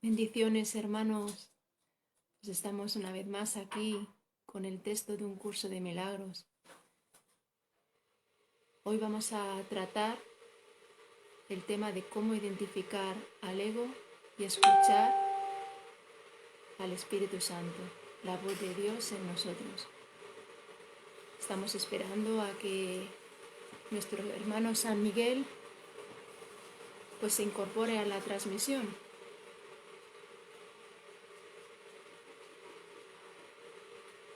Bendiciones, hermanos. Pues estamos una vez más aquí con el texto de un curso de milagros. Hoy vamos a tratar el tema de cómo identificar al ego y escuchar al Espíritu Santo, la voz de Dios en nosotros. Estamos esperando a que nuestro hermano San Miguel pues se incorpore a la transmisión.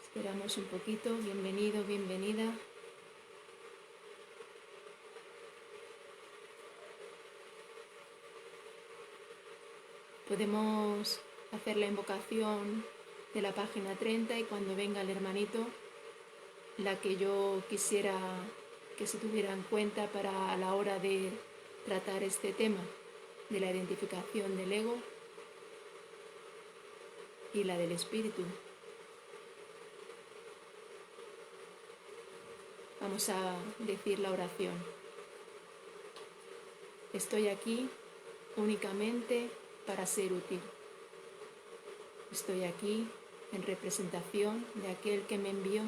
Esperamos un poquito. Bienvenido, bienvenida. Podemos hacer la invocación de la página 30 y cuando venga el hermanito, la que yo quisiera que se tuviera en cuenta para a la hora de tratar este tema de la identificación del ego y la del espíritu. Vamos a decir la oración. Estoy aquí únicamente para ser útil. Estoy aquí en representación de aquel que me envió.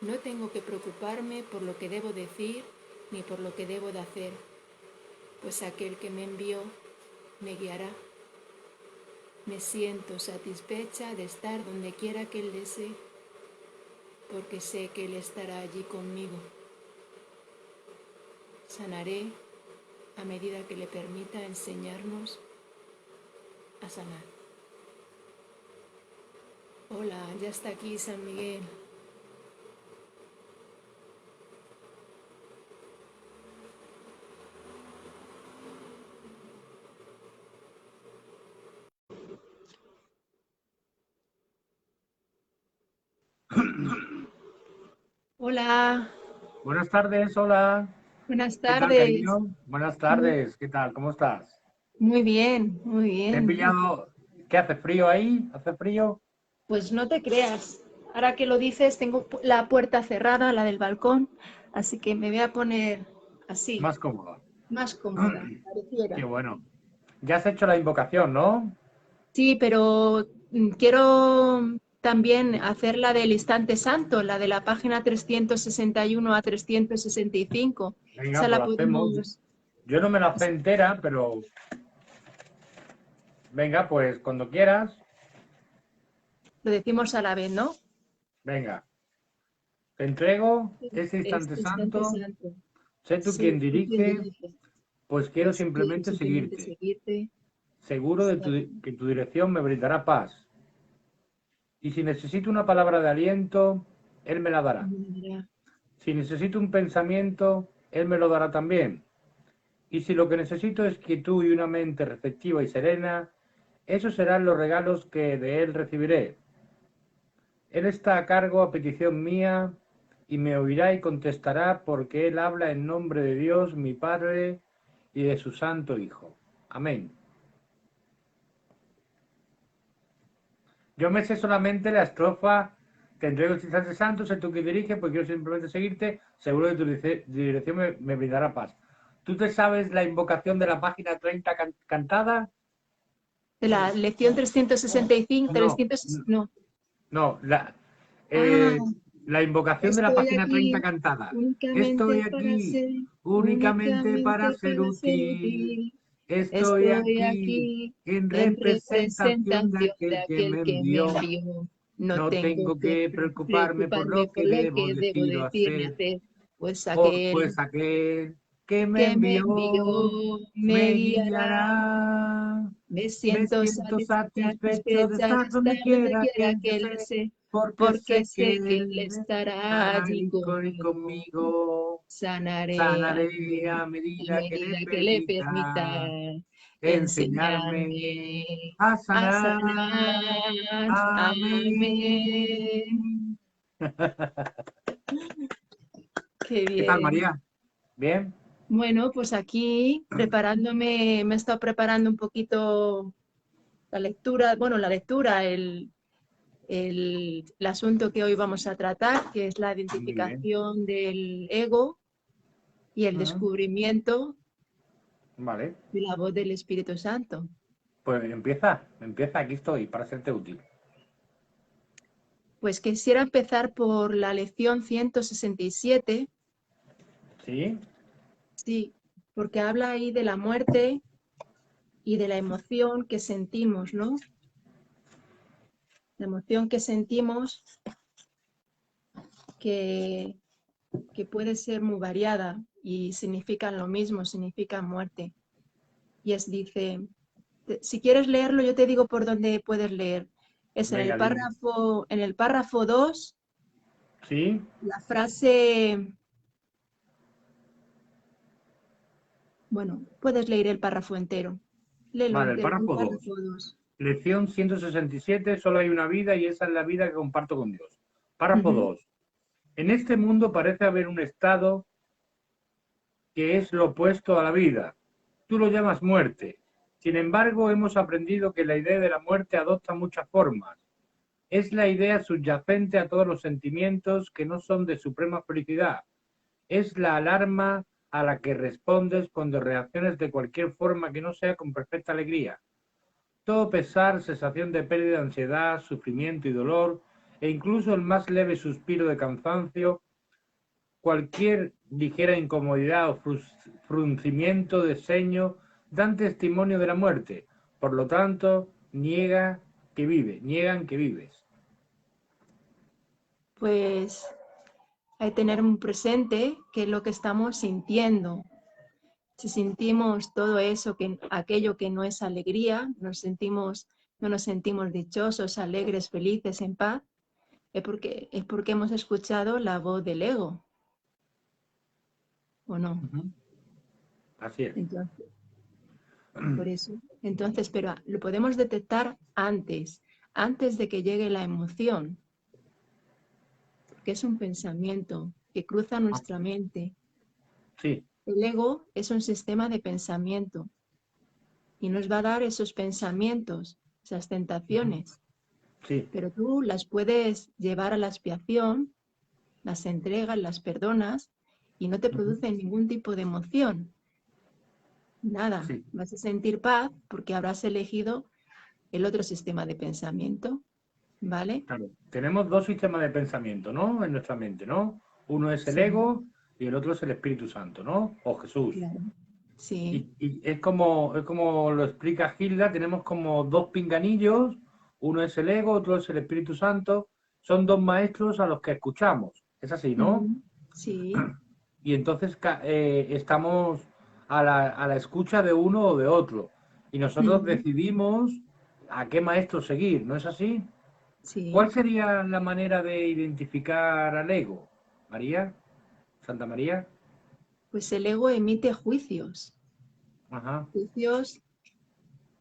No tengo que preocuparme por lo que debo decir ni por lo que debo de hacer, pues aquel que me envió me guiará. Me siento satisfecha de estar donde quiera que Él desee, porque sé que Él estará allí conmigo. Sanaré a medida que le permita enseñarnos a sanar. Hola, ya está aquí San Miguel. Hola, Buenas tardes, hola. buenas ¿Qué tal, tardes. cariño? Buenas tardes, ¿qué tal? ¿Cómo estás? Muy bien, muy ¿Te he bien. pillado? ¿Qué hace frío ahí? ¿Hace frío? Pues no te creas. Ahora que lo dices, tengo la puerta cerrada, la del balcón, así que me voy a poner así, Más cómodo. más cómoda, Qué pareciera. bueno. Ya has hecho la invocación, ¿no? Sí, pero quiero también hacer la del instante santo, la de la página 361 a 365. Venga, Esa pues la la hacemos. podemos, Yo no me la sé entera, pero venga, pues cuando quieras. lo decimos a la vez, ¿no? Venga, te entrego ese instante Este instante santo. santo, Sé tú sé quien tú quien dirige, dirige, pues quiero pues quiero simplemente simplemente seguirte. seguirte. Seguro de que tu dirección me brindará paz. Y si necesito una palabra de aliento, Él me la dará. Si necesito un pensamiento, Él me lo dará también. Y si lo que necesito es quietud y una mente receptiva y serena, esos serán los regalos que de Él recibiré. Él está a cargo a petición mía y me oirá y contestará porque Él habla en nombre de Dios, mi Padre, y de su Santo Hijo. Amén. Yo me sé solamente la estrofa, te entrego el instante santo, sé tú que dirige, pues quiero simplemente seguirte, seguro que tu dirección me brindará paz. ¿Tú te sabes la invocación de la página 30 cantada? De la lección 365, No, 300, no. no, Ah, eh, la invocación de la estoy página 30 aquí cantada. Estoy únicamente para aquí ser, únicamente para únicamente ser para ser útil. útil. Estoy Estoy aquí aquí en en representación de representación de aquel que aquel me que me envió. envió. No No tengo tengo que que preocuparme por preocuparme lo por que lo debo que debo decir o decir ni hacer, hacer, pues pues aquel aquel que me que me envió envió me me guiará. guiará. Me Me siento siento satisfecho de satisfecha de estar estar donde donde quiera que quiera Él que Él desee, desee, porque porque sé que sé que Él Él estará estará allí ahí conmigo. conmigo. Sanaré a Sanaré a medida que medida le que le permita permita enseñarme enseñarme a a sanar. sanar. Amén. Amén. Qué ¿Qué tal, bien. María? ¿Bien? Bueno, pues aquí preparándome, me he estado preparando un poquito la lectura, bueno, la lectura, el asunto que hoy vamos a tratar, que es la Muy bien. identificación del ego y el Mm, descubrimiento vale. de la voz del Espíritu Santo. Pues empieza, aquí estoy para serte útil. Pues quisiera empezar por la lección 167. ¿Sí? Sí, porque habla ahí de la muerte y de la emoción que sentimos, ¿no? La emoción que sentimos que, que puede ser muy variada y significan lo mismo, significan muerte. Y dice, si quieres leerlo, yo te digo por dónde puedes leer. Es Venga, dime. en el párrafo 2, ¿Sí? la frase, bueno, puedes leer el párrafo entero. Léelo, Vale, el el párrafo 2. párrafo 2. Lección 167, solo hay una vida y esa es la vida que comparto con Dios. Párrafo Ujú. 2. En este mundo parece haber un estado que es lo opuesto a la vida. Tú lo llamas muerte. Sin embargo, hemos aprendido que la idea de la muerte adopta muchas formas. Es la idea subyacente a todos los sentimientos que no son de suprema felicidad. Es la alarma a la que respondes cuando reacciones de cualquier forma que no sea con perfecta alegría. Todo pesar, sensación de pérdida, ansiedad, sufrimiento y dolor, e incluso el más leve suspiro de cansancio, cualquier ligera incomodidad o fruncimiento de ceño dan testimonio de la muerte. Por lo tanto, niegan que vives. Pues hay que tener un presente qué es lo que estamos sintiendo. Si sentimos todo eso, aquello que no es alegría, no nos sentimos dichosos, alegres, felices, en paz, es porque hemos escuchado la voz del ego, ¿o no? Así es. Entonces, por eso. Entonces, pero lo podemos detectar antes de que llegue la emoción, que es un pensamiento que cruza nuestra mente. Sí. El ego es un sistema de pensamiento y nos va a dar esos pensamientos, esas tentaciones, Sí. pero tú las puedes llevar a la expiación, las entregas, las perdonas y no te producen ningún tipo de emoción, nada. Sí. Vas a sentir paz porque habrás elegido el otro sistema de pensamiento, ¿vale? Claro. Tenemos dos sistemas de pensamiento, ¿no? En nuestra mente, ¿no? Uno es el Sí, ego y el otro es el Espíritu Santo, ¿no? O Jesús. claro. Sí. Y es como lo explica Gilda, tenemos como dos pinganillos, uno es el ego, otro es el Espíritu Santo, son dos maestros a los que escuchamos, es así, ¿no? Ujú. Sí. Y entonces estamos a la escucha de uno o de otro, y nosotros Ujú. decidimos a qué maestro seguir, ¿no es así? ¿Cuál Sí. sería la manera de identificar al ego? María, Santa María, Pues el ego emite juicios, ajá, juicios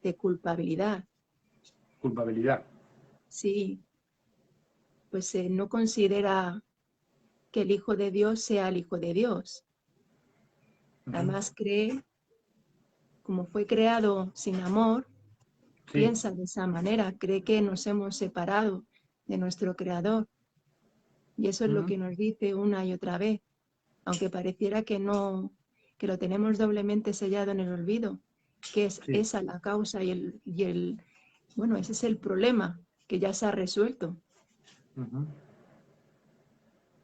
de culpabilidad. culpabilidad. Sí, pues no considera que el Hijo de Dios sea el Hijo de Dios. Ujú. Además cree, como fue creado sin amor, Sí. piensa de esa manera, cree que nos hemos separado de nuestro Creador. Y eso es lo Ujú. que nos dice una y otra vez, aunque pareciera que no, que lo tenemos doblemente sellado en el olvido, que es Sí. esa la causa bueno, ese es el problema que ya se ha resuelto. Ujú.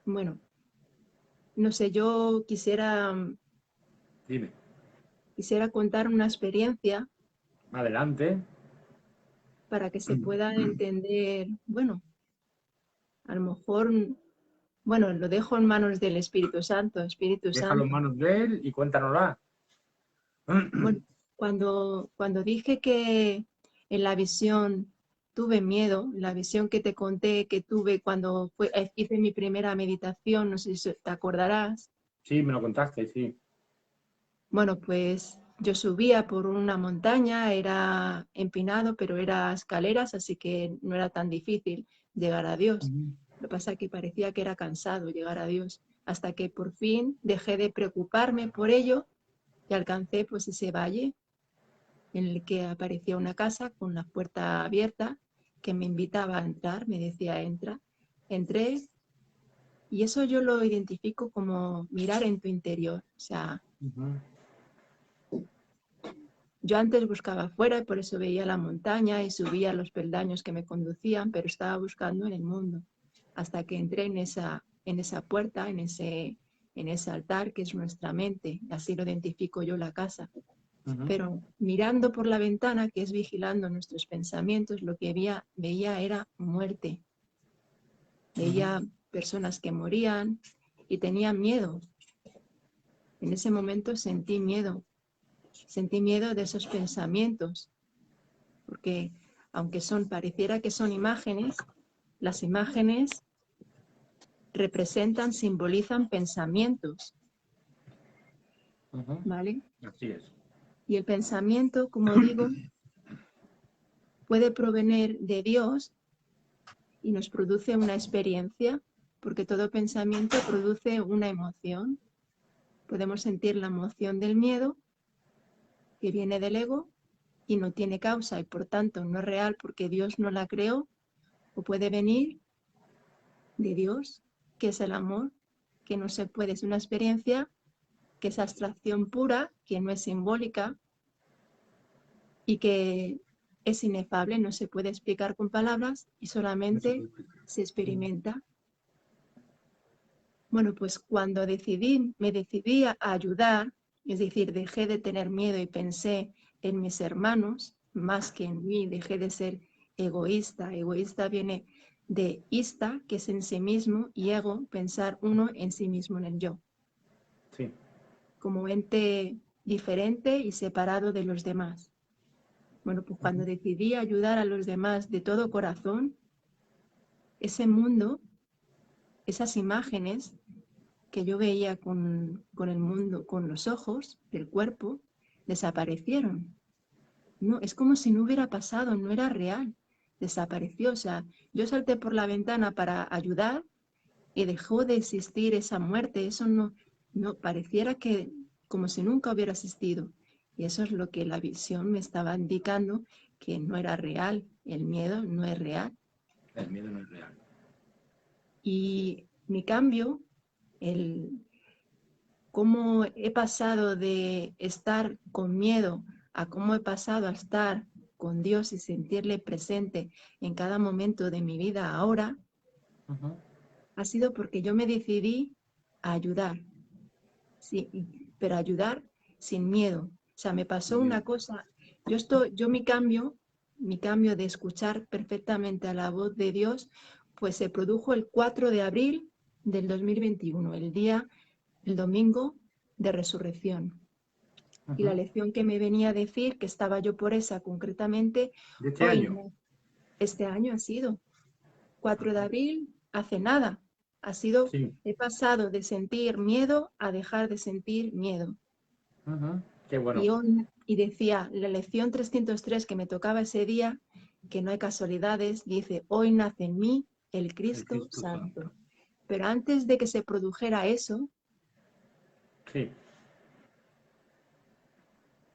Bueno, no sé, yo Dime. quisiera contar una experiencia Adelante. para que se pueda entender, bueno, a lo mejor, bueno, lo dejo en manos del Espíritu Santo, Espíritu Déjalo en Santo. manos de él y cuéntanosla. Bueno, cuando dije que en la visión tuve miedo, la visión que te conté que tuve cuando hice mi primera meditación, no sé si te acordarás. Sí, me lo contaste, sí. Bueno, pues yo subía por una montaña, era empinado, pero era escaleras, así que no era tan difícil llegar a Dios. Ujú. Lo que pasa es que parecía que era cansado llegar a Dios, hasta que por fin dejé de preocuparme por ello y alcancé pues ese valle en el que aparecía una casa con la puerta abierta que me invitaba a entrar, me decía entra. Entré y eso yo lo identifico como mirar en tu interior, o sea, Ujú. Yo antes buscaba afuera y por eso veía la montaña y subía los peldaños que me conducían, pero estaba buscando en el mundo. Hasta que entré en esa puerta, en ese altar que es nuestra mente. Así lo identifico yo la casa. Pero mirando por la ventana, que es vigilando nuestros pensamientos, lo que veía era muerte. Veía personas que morían y tenía miedo. En ese momento sentí miedo. Sentí miedo de esos pensamientos, porque aunque pareciera que son imágenes, las imágenes representan, simbolizan pensamientos, ¿vale? Así es. Y el pensamiento, como digo, puede provenir de Dios y nos produce una experiencia, porque todo pensamiento produce una emoción. Podemos sentir la emoción del miedo, que viene del ego, y no tiene causa y por tanto no es real porque Dios no la creó, o puede venir de Dios, que es el amor, que no se puede, es una experiencia que es abstracción pura, que no es simbólica y que es inefable, no se puede explicar con palabras y solamente se experimenta. Bueno, pues cuando me decidí a ayudar, es decir, dejé de tener miedo y pensé en mis hermanos más que en mí, dejé de ser egoísta. Egoísta viene de ista, que es en sí mismo, y ego, pensar uno en sí mismo, en el yo. Sí. Como ente diferente y separado de los demás. Bueno, pues cuando decidí ayudar a los demás de todo corazón, ese mundo, esas imágenes que yo veía con el mundo, con los ojos del cuerpo, desaparecieron. No, es como si no hubiera pasado, no era real, desapareció. O sea, yo salté por la ventana para ayudar y dejó de existir esa muerte, eso no pareciera que como si nunca hubiera existido. Y eso es lo que la visión me estaba indicando, que no era real, el miedo no es real. El miedo no es real. Y mi cambio, cómo he pasado de estar con miedo a cómo he pasado a estar con Dios y sentirle presente en cada momento de mi vida ahora, ha sido porque yo me decidí a ayudar, sí, pero ayudar sin miedo. O sea, me pasó una cosa, mi cambio de escuchar perfectamente a la voz de Dios, pues se produjo el 4 de abril del 2021, el domingo de resurrección. Y la lección que me venía a decir, que estaba yo por esa concretamente, ¿De este año? Este año ha sido 4 de abril, hace nada. He pasado de sentir miedo a dejar de sentir miedo. Qué bueno. Y decía, la lección 303 que me tocaba ese día, que no hay casualidades, dice, hoy nace en mí el Cristo Santo. Pero antes de que se produjera eso,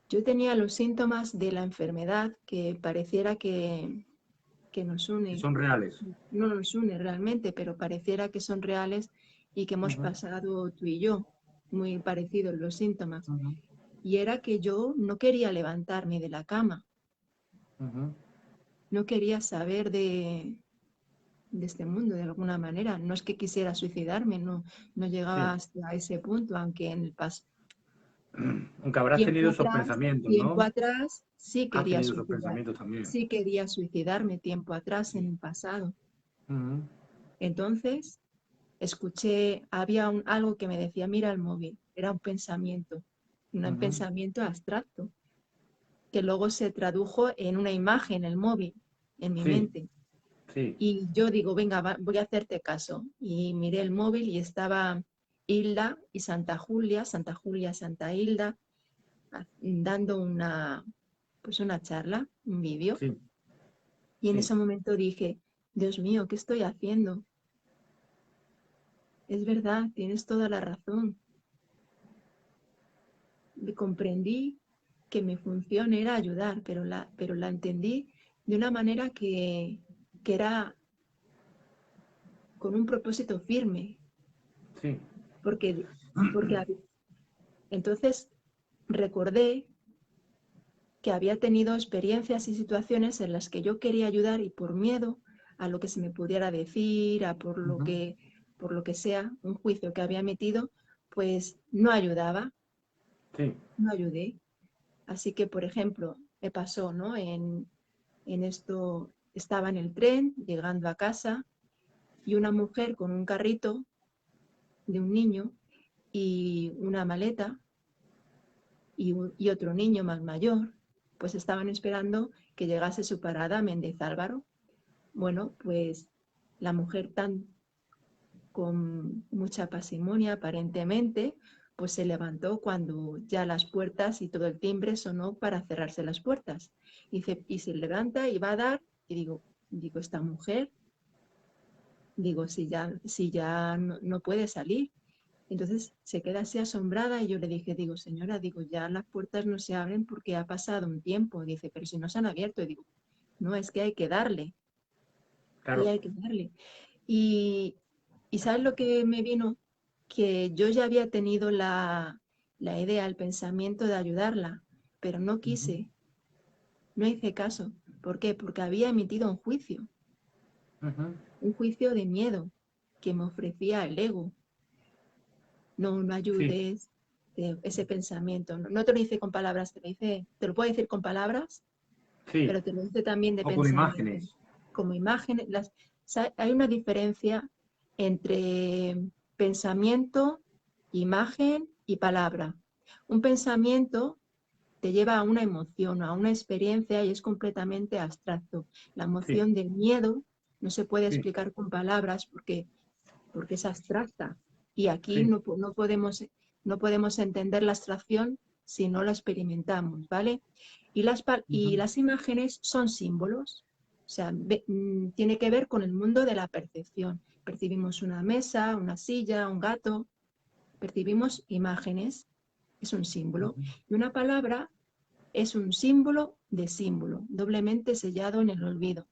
yo tenía los síntomas de la enfermedad que pareciera que nos une. Son reales. No nos une realmente, pero pareciera que son reales y que hemos pasado tú y yo, muy parecidos los síntomas. Y era que yo no quería levantarme de la cama. No quería saber de este mundo de alguna manera. No es que quisiera suicidarme, no llegaba hasta ese punto, aunque en el pasado. Aunque habrás tenido esos pensamientos, ¿no? Tiempo atrás sí Has quería tenido esos pensamientos también. Sí quería suicidarme tiempo atrás en el pasado. Entonces escuché, había algo que me decía, mira el móvil. Era un pensamiento abstracto, que luego se tradujo en una imagen, el móvil, en mi mente. Y yo digo, venga, voy a hacerte caso. Y miré el móvil y estaba Hilda y Santa Julia, Santa Hilda, dando una charla, un vídeo. Y en ese momento dije, Dios mío, ¿qué estoy haciendo? Es verdad, tienes toda la razón. Comprendí que mi función era ayudar, pero la entendí de una manera que era con un propósito firme. Porque entonces recordé que había tenido experiencias y situaciones en las que yo quería ayudar y por miedo a lo que se me pudiera decir, por lo que sea, un juicio que había emitido, pues no ayudaba, Sí. no ayudé. Así que, por ejemplo, me pasó, ¿no? En esto, estaba en el tren, llegando a casa, y una mujer con un carrito de un niño y una maleta y otro niño más mayor, pues estaban esperando que llegase su parada a Méndez Álvaro. Bueno, pues la mujer tan con mucha parsimonia aparentemente, pues se levantó cuando ya las puertas y todo el timbre sonó para cerrarse las puertas. Y se levanta y va a dar, y digo, esta mujer, digo, si ya no puede salir. Entonces se queda así asombrada y yo le dije, digo, señora, digo, ya las puertas no se abren porque ha pasado un tiempo. Dice, pero si no se han abierto. Y digo, no, es que hay que darle, ahí Claro. hay que darle. Y, y ¿sabes lo que me vino? Que yo ya había tenido la idea, el pensamiento de ayudarla, pero no quise, no hice caso. ¿Por qué? Porque había emitido un juicio de miedo que me ofrecía el ego. No Sí. ayudes, ese pensamiento. No te lo dice con palabras, te lo puedo decir con palabras, Sí. pero te lo dice también de O con pensamiento. imágenes. Como imágenes, hay una diferencia entre pensamiento, imagen y palabra. Un pensamiento te lleva a una emoción, a una experiencia y es completamente abstracto. La Sí. emoción del miedo no se puede Sí. explicar con palabras porque es abstracta. Y aquí Sí. no podemos entender la abstracción si no la experimentamos, ¿vale? Y las imágenes son símbolos, o sea, tiene que ver con el mundo de la percepción. Percibimos una mesa, una silla, un gato, percibimos imágenes, es un símbolo. Y una palabra es un símbolo de símbolo, doblemente sellado en el olvido.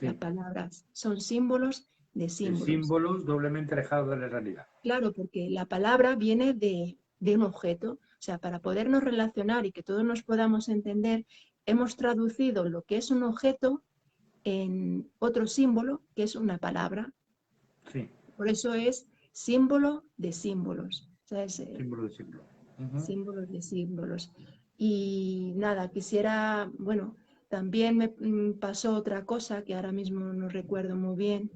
Las Sí. palabras son símbolos de De símbolos. símbolos doblemente alejados de la realidad. Claro, porque la palabra viene de un objeto. O sea, para podernos relacionar y que todos nos podamos entender, hemos traducido lo que es un objeto en otro símbolo, que es una palabra. Sí. Por eso es símbolo de símbolos. O sea, es, Símbolo de símbolo. símbolos de símbolos. Y nada, quisiera, bueno, también me pasó otra cosa que ahora mismo no recuerdo muy bien.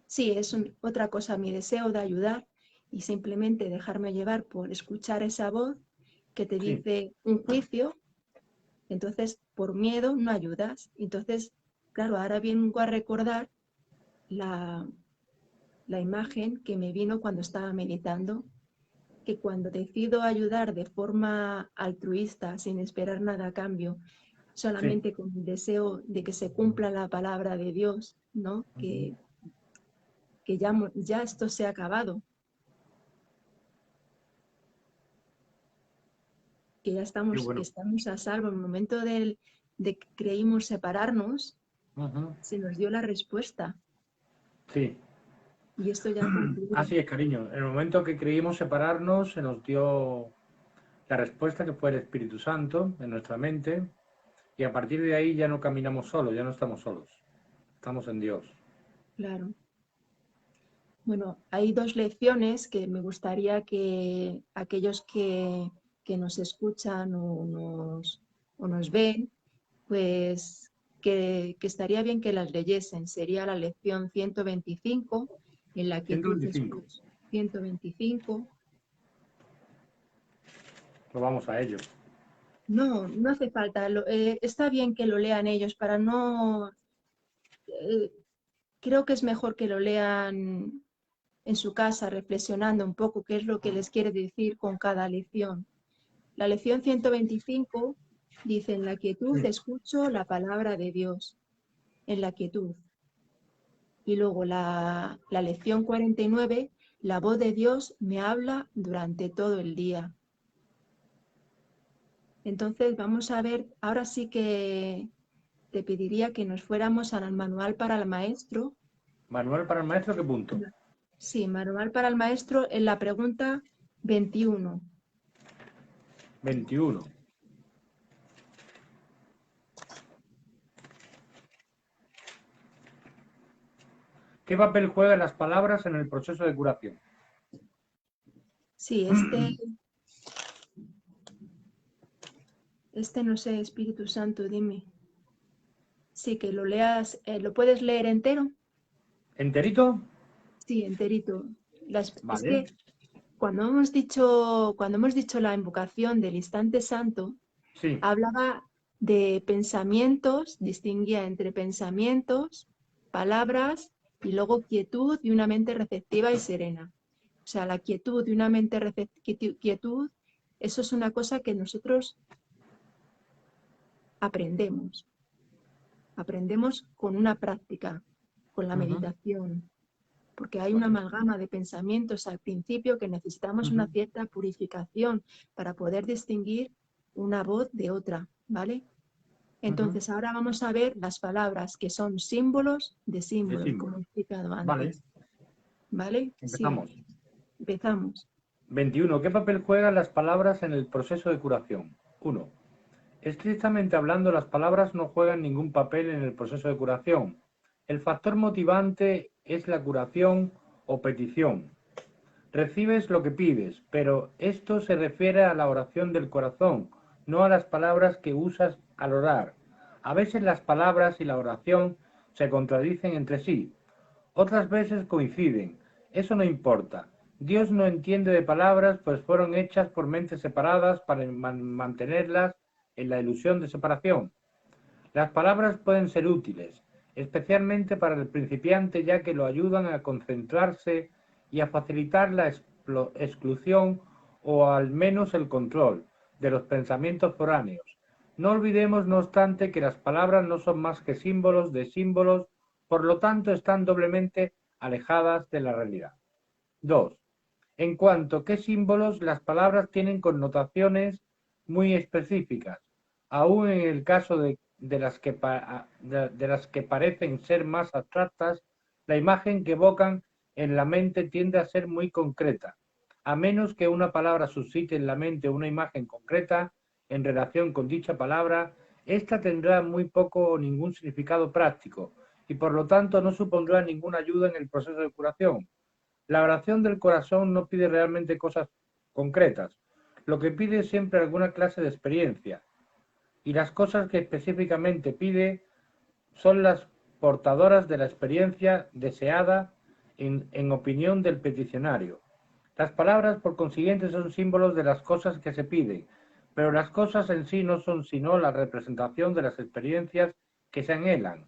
Sí, otra cosa, mi deseo de ayudar y simplemente dejarme llevar por escuchar esa voz que te Sí. dice un juicio, entonces por miedo no ayudas. Entonces, claro, ahora vengo a recordar la, la imagen que me vino cuando estaba meditando, que cuando decido ayudar de forma altruista, sin esperar nada a cambio, Sí. solamente con el deseo de que se cumpla la palabra de Dios, ¿no? Que ya esto se ha acabado, Qué que bueno. estamos a salvo. En el momento de que creímos separarnos, se nos dio la respuesta. Sí. Y esto ya ha concluido. Así es, cariño. En el momento que creímos separarnos, se nos dio la respuesta que fue el Espíritu Santo en nuestra mente. Y a partir de ahí ya no caminamos solos, ya no estamos solos. Estamos en Dios. Claro. Bueno, hay dos lecciones que me gustaría que aquellos que nos escuchan o nos ven, pues que estaría bien que las leyesen. Sería la lección 125, en la que tú 125. escuchas 125. Pues vamos a ello. No, no hace falta. Está bien que lo lean ellos para no... eh, creo que es mejor que lo lean en su casa, reflexionando un poco qué es lo que les quiere decir con cada lección. La lección 125 dice, en la quietud Sí. escucho la palabra de Dios, en la quietud. Y luego la lección 49, la voz de Dios me habla durante todo el día. Entonces vamos a ver, ahora sí que te pediría que nos fuéramos al manual para el maestro. Manual para el maestro, ¿qué punto? Sí, manual para el maestro en la pregunta 21. 21. ¿Qué papel juegan las palabras en el proceso de curación? Sí, no sé, Espíritu Santo, dime. Sí, que lo leas, ¿lo puedes leer entero? ¿Enterito? Sí, enterito. Es Vale. que cuando hemos dicho la invocación del instante santo, Sí. hablaba de pensamientos, distinguía entre pensamientos, palabras y luego quietud y una mente receptiva y serena. O sea, la quietud de una mente receptiva, eso es una cosa que nosotros aprendemos. Aprendemos con una práctica, con la meditación, porque hay una Vale. amalgama de pensamientos al principio que necesitamos una cierta purificación para poder distinguir una voz de otra, ¿vale? Entonces ahora vamos a ver las palabras que son símbolos de De símbolos, como símbolo. he explicado Vale. antes, ¿vale? Sí, Empezamos. empezamos. 21. ¿Qué papel juegan las palabras en el proceso de curación? 1. Estrictamente hablando, las palabras no juegan ningún papel en el proceso de curación. El factor motivante es la curación o petición. Recibes lo que pides, pero esto se refiere a la oración del corazón, no a las palabras que usas al orar. A veces las palabras y la oración se contradicen entre sí, otras veces coinciden. Eso no importa. Dios no entiende de palabras, pues fueron hechas por mentes separadas para mantenerlas en la ilusión de separación. Las palabras pueden ser útiles, especialmente para el principiante, ya que lo ayudan a concentrarse y a facilitar la exclusión o al menos el control de los pensamientos foráneos. No olvidemos, no obstante, que las palabras no son más que símbolos de símbolos, por lo tanto están doblemente alejadas de la realidad. 2. En cuanto a qué símbolos, las palabras tienen connotaciones muy específicas, aun en el caso de las que parecen ser más abstractas, la imagen que evocan en la mente tiende a ser muy concreta. A menos que una palabra suscite en la mente una imagen concreta en relación con dicha palabra, ésta tendrá muy poco o ningún significado práctico y por lo tanto no supondrá ninguna ayuda en el proceso de curación. La oración del corazón no pide realmente cosas concretas, lo que pide es siempre alguna clase de experiencia, y las cosas que específicamente pide son las portadoras de la experiencia deseada en opinión del peticionario. Las palabras, por consiguiente, son símbolos de las cosas que se piden, pero las cosas en sí no son sino la representación de las experiencias que se anhelan.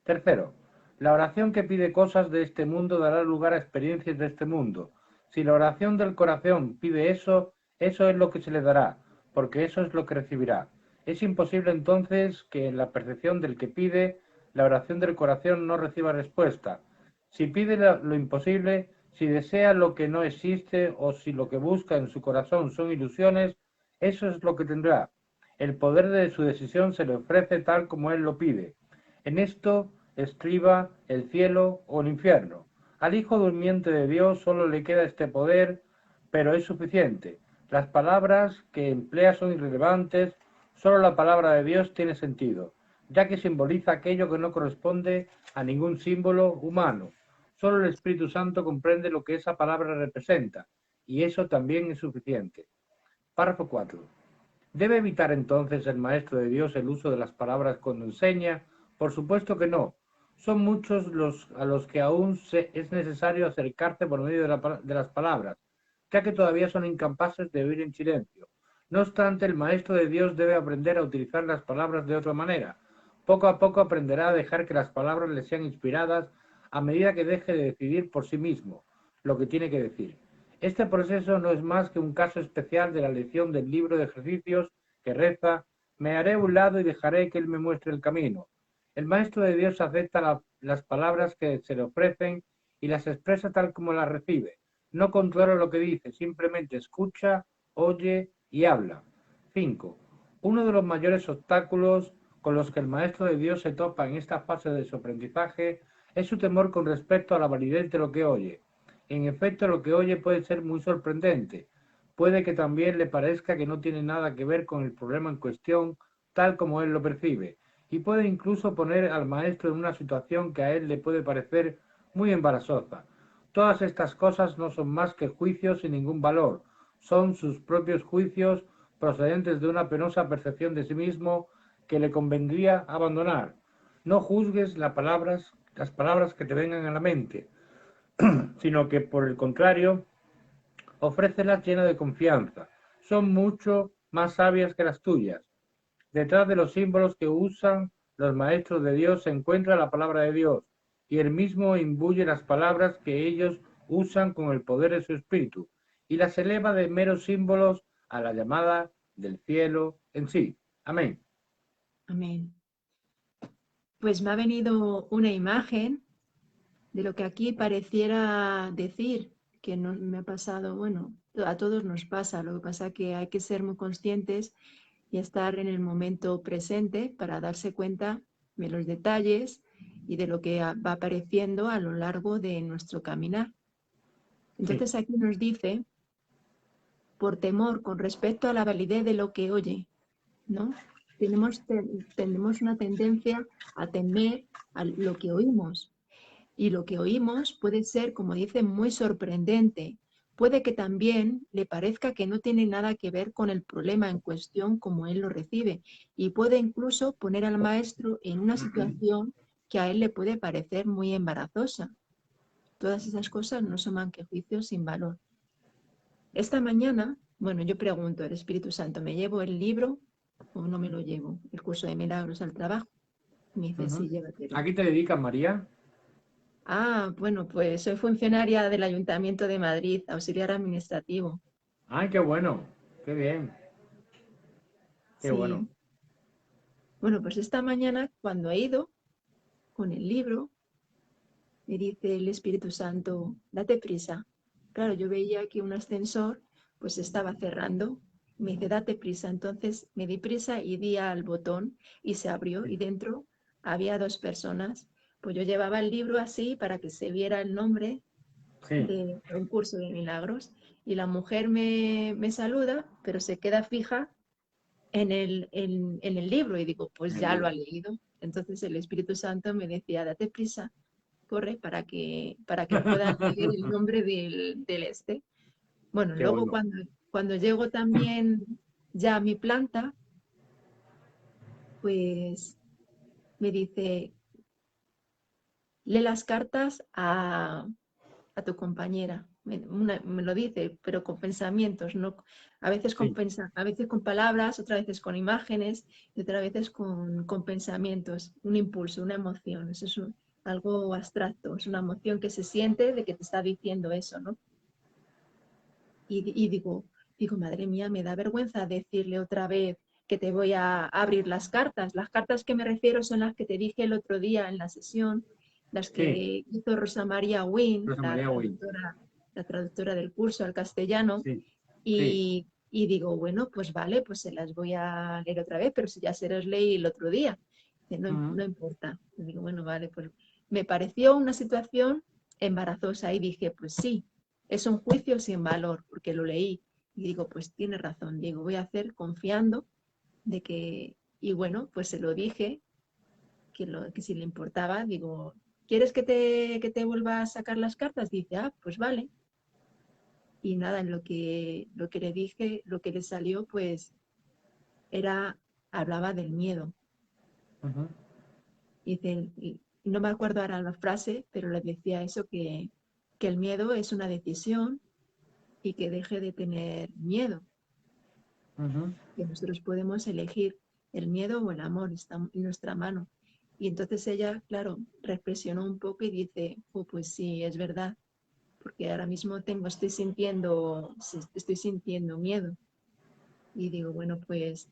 Tercero, la oración que pide cosas de este mundo dará lugar a experiencias de este mundo. Si la oración del corazón pide eso, eso es lo que se le dará, porque eso es lo que recibirá. Es imposible entonces que en la percepción del que pide, la oración del corazón no reciba respuesta. Si pide lo imposible, si desea lo que no existe o si lo que busca en su corazón son ilusiones, eso es lo que tendrá. El poder de su decisión se le ofrece tal como él lo pide. En esto estriba el cielo o el infierno. Al Hijo durmiente de Dios solo le queda este poder, pero es suficiente. Las palabras que emplea son irrelevantes, solo la palabra de Dios tiene sentido, ya que simboliza aquello que no corresponde a ningún símbolo humano. Solo el Espíritu Santo comprende lo que esa palabra representa, y eso también es suficiente. Párrafo 4. ¿Debe evitar entonces el Maestro de Dios el uso de las palabras cuando enseña? Por supuesto que no. Son muchos los a los que aún es necesario acercarse por medio de las palabras, ya que todavía son incapaces de oír en silencio. No obstante, el Maestro de Dios debe aprender a utilizar las palabras de otra manera. Poco a poco aprenderá a dejar que las palabras le sean inspiradas a medida que deje de decidir por sí mismo lo que tiene que decir. Este proceso no es más que un caso especial de la lección del libro de ejercicios que reza: me haré a un lado y dejaré que Él me muestre el camino. El Maestro de Dios acepta las palabras que se le ofrecen y las expresa tal como las recibe. No controla lo que dice, simplemente escucha, oye y habla. 5. Uno de los mayores obstáculos con los que el Maestro de Dios se topa en esta fase de su aprendizaje es su temor con respecto a la validez de lo que oye. En efecto, lo que oye puede ser muy sorprendente. Puede que también le parezca que no tiene nada que ver con el problema en cuestión, tal como él lo percibe, y puede incluso poner al maestro en una situación que a él le puede parecer muy embarazosa. Todas estas cosas no son más que juicios sin ningún valor. Son sus propios juicios procedentes de una penosa percepción de sí mismo que le convendría abandonar. No juzgues las palabras que te vengan a la mente, sino que por el contrario, ofrécelas llena de confianza. Son mucho más sabias que las tuyas. Detrás de los símbolos que usan los maestros de Dios se encuentra la palabra de Dios, y él mismo imbuye las palabras que ellos usan con el poder de su espíritu, y las eleva de meros símbolos a la llamada del cielo en sí. Amén. Amén. Pues me ha venido una imagen de lo que aquí pareciera decir, que no, me ha pasado, bueno, a todos nos pasa, lo que pasa es que hay que ser muy conscientes y estar en el momento presente para darse cuenta de los detalles y de lo que va apareciendo a lo largo de nuestro caminar. Entonces aquí nos dice, por temor con respecto a la validez de lo que oye, ¿no? Tenemos una tendencia a temer a lo que oímos. Y lo que oímos puede ser, como dice, muy sorprendente. Puede que también le parezca que no tiene nada que ver con el problema en cuestión como él lo recibe. Y puede incluso poner al maestro en una situación que a él le puede parecer muy embarazosa. Todas esas cosas no son más que juicios sin valor. Esta mañana, bueno, yo pregunto al Espíritu Santo, ¿me llevo el libro o no me lo llevo? El curso de milagros al trabajo. Me dice, sí, llévatelo. ¿A qué te dedicas, María? Ah, bueno, pues soy funcionaria del Ayuntamiento de Madrid, auxiliar administrativo. Ay, qué bueno, qué bien, qué bueno. Sí. Bueno, pues esta mañana cuando he ido con el libro, me dice el Espíritu Santo, date prisa. Claro, yo veía que un ascensor pues estaba cerrando. Me dice, date prisa. Entonces me di prisa y di al botón y se abrió y dentro había dos personas. Pues yo llevaba el libro así para que se viera el nombre Sí, de un curso de milagros y la mujer me saluda, pero se queda fija en el libro y digo, pues el ya lo ha libro. leído. Entonces el Espíritu Santo me decía, date prisa, corre para que puedas leer el nombre del este. Bueno, Qué luego bueno. cuando llego también ya a mi planta, pues me dice, lee las cartas a tu compañera. Me lo dice, pero con pensamientos, ¿no? Sí, A veces con palabras, otras veces con imágenes y otras veces con pensamientos, un impulso, una emoción. Eso es algo abstracto, es una emoción que se siente de que te está diciendo eso, ¿no? Y digo, madre mía, me da vergüenza decirle otra vez que te voy a abrir las cartas. Las cartas que me refiero son las que te dije el otro día en la sesión, las sí, que hizo Rosa María Wynne, Rosa María Wynn. la traductora del curso al castellano, Sí, sí. y digo, bueno, pues vale, pues se las voy a leer otra vez, pero si ya se las leí el otro día. Dice, no, Ujú. no importa. Y digo, bueno, vale, pues me pareció una situación embarazosa y dije, pues sí, es un juicio sin valor, porque lo leí y digo, pues tiene razón, digo, voy a hacer confiando de que, y bueno, pues se lo dije, que si le importaba, digo, ¿quieres que te vuelva a sacar las cartas? Dice, ah, pues vale. Y nada, en lo que le dije, lo que le salió, pues era, hablaba del miedo. Ujú. Dice, y no me acuerdo ahora la frase, pero le decía eso, que el miedo es una decisión y que deje de tener miedo, Ujú. que nosotros podemos elegir el miedo o el amor, está en nuestra mano. Y entonces ella, claro, reflexionó un poco y dice, oh, pues sí, es verdad, porque ahora mismo estoy sintiendo miedo. Y digo, bueno, pues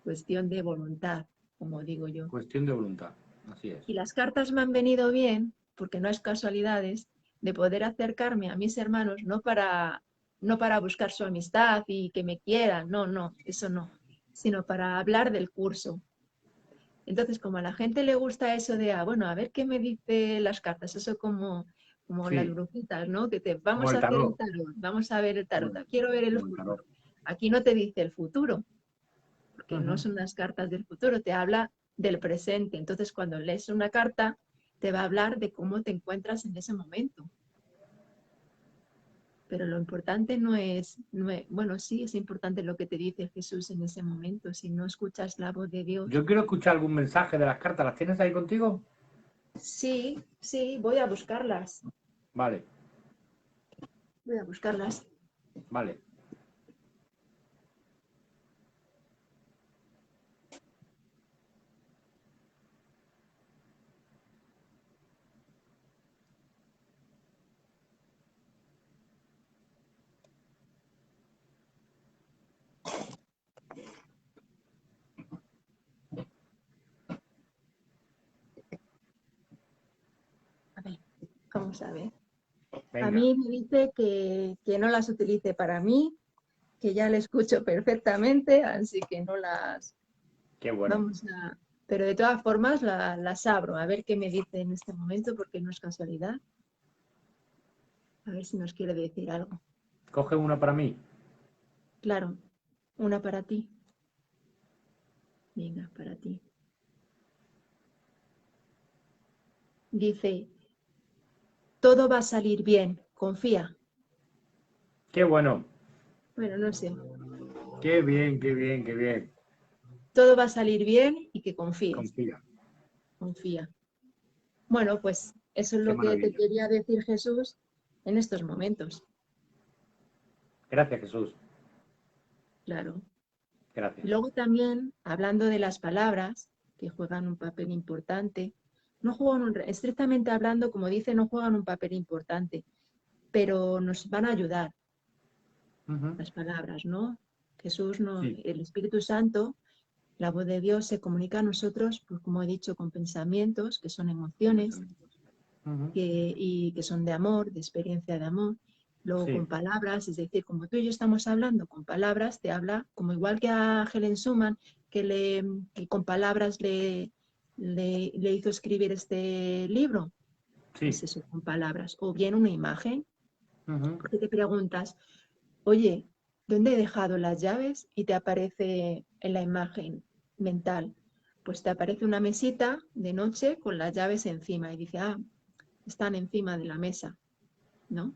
cuestión de voluntad, como digo yo. Cuestión de voluntad, así es. Y las cartas me han venido bien, porque no es casualidades, de poder acercarme a mis hermanos, no para buscar su amistad y que me quieran, no, no, eso no, sino para hablar del curso. Entonces, como a la gente le gusta eso de, ah, bueno, a ver qué me dice las cartas, eso como las Sí, brujitas, ¿no? Que te como vamos el a hacer el tarot. tarot, vamos a ver el tarot, Como el, quiero ver el como el tarot. futuro. Aquí no te dice el futuro, porque no Ujú. son las cartas del futuro, te habla del presente. Entonces, cuando lees una carta, te va a hablar de cómo te encuentras en ese momento. Pero lo importante bueno, sí es importante lo que te dice Jesús en ese momento. Si no escuchas la voz de Dios. Yo quiero escuchar algún mensaje de las cartas. ¿Las tienes ahí contigo? Sí, sí, voy a buscarlas. Vale, Voy a buscarlas. vale. A ver, vamos a ver. A Venga, mí me dice que no las utilice para mí, que ya le escucho perfectamente, así que no las qué bueno. vamos a... Pero de todas formas las abro, a ver qué me dice en este momento, porque no es casualidad. A ver si nos quiere decir algo. Coge una para mí. Claro, una para ti. Venga, para ti. Dice, todo va a salir bien, confía. Qué bueno. Bueno, no sé. Qué bien, qué bien, qué bien. Todo va a salir bien y que confíes. Confía. Confía. Bueno, pues eso es Qué lo que te maravilla. quería decir Jesús en estos momentos. Gracias, Jesús. Claro. Y Gracias. luego también, hablando de las palabras, que juegan un papel importante, no juegan estrictamente hablando, como dice, no juegan un papel importante, pero nos van a ayudar las palabras, ¿no? Jesús, no, Sí. el Espíritu Santo, la voz de Dios se comunica a nosotros, pues como he dicho, con pensamientos, que son emociones, y que son de amor, de experiencia de amor. Luego Sí. con palabras, es decir, como tú y yo estamos hablando con palabras, te habla, como igual que a Helen Schumann, que con palabras le hizo escribir este libro, pues Sí. eso, con palabras. O bien una imagen, Ujú. porque te preguntas, oye, ¿dónde he dejado las llaves? Y te aparece en la imagen mental. Pues te aparece una mesita de noche con las llaves encima y dice, ah, están encima de la mesa, ¿no?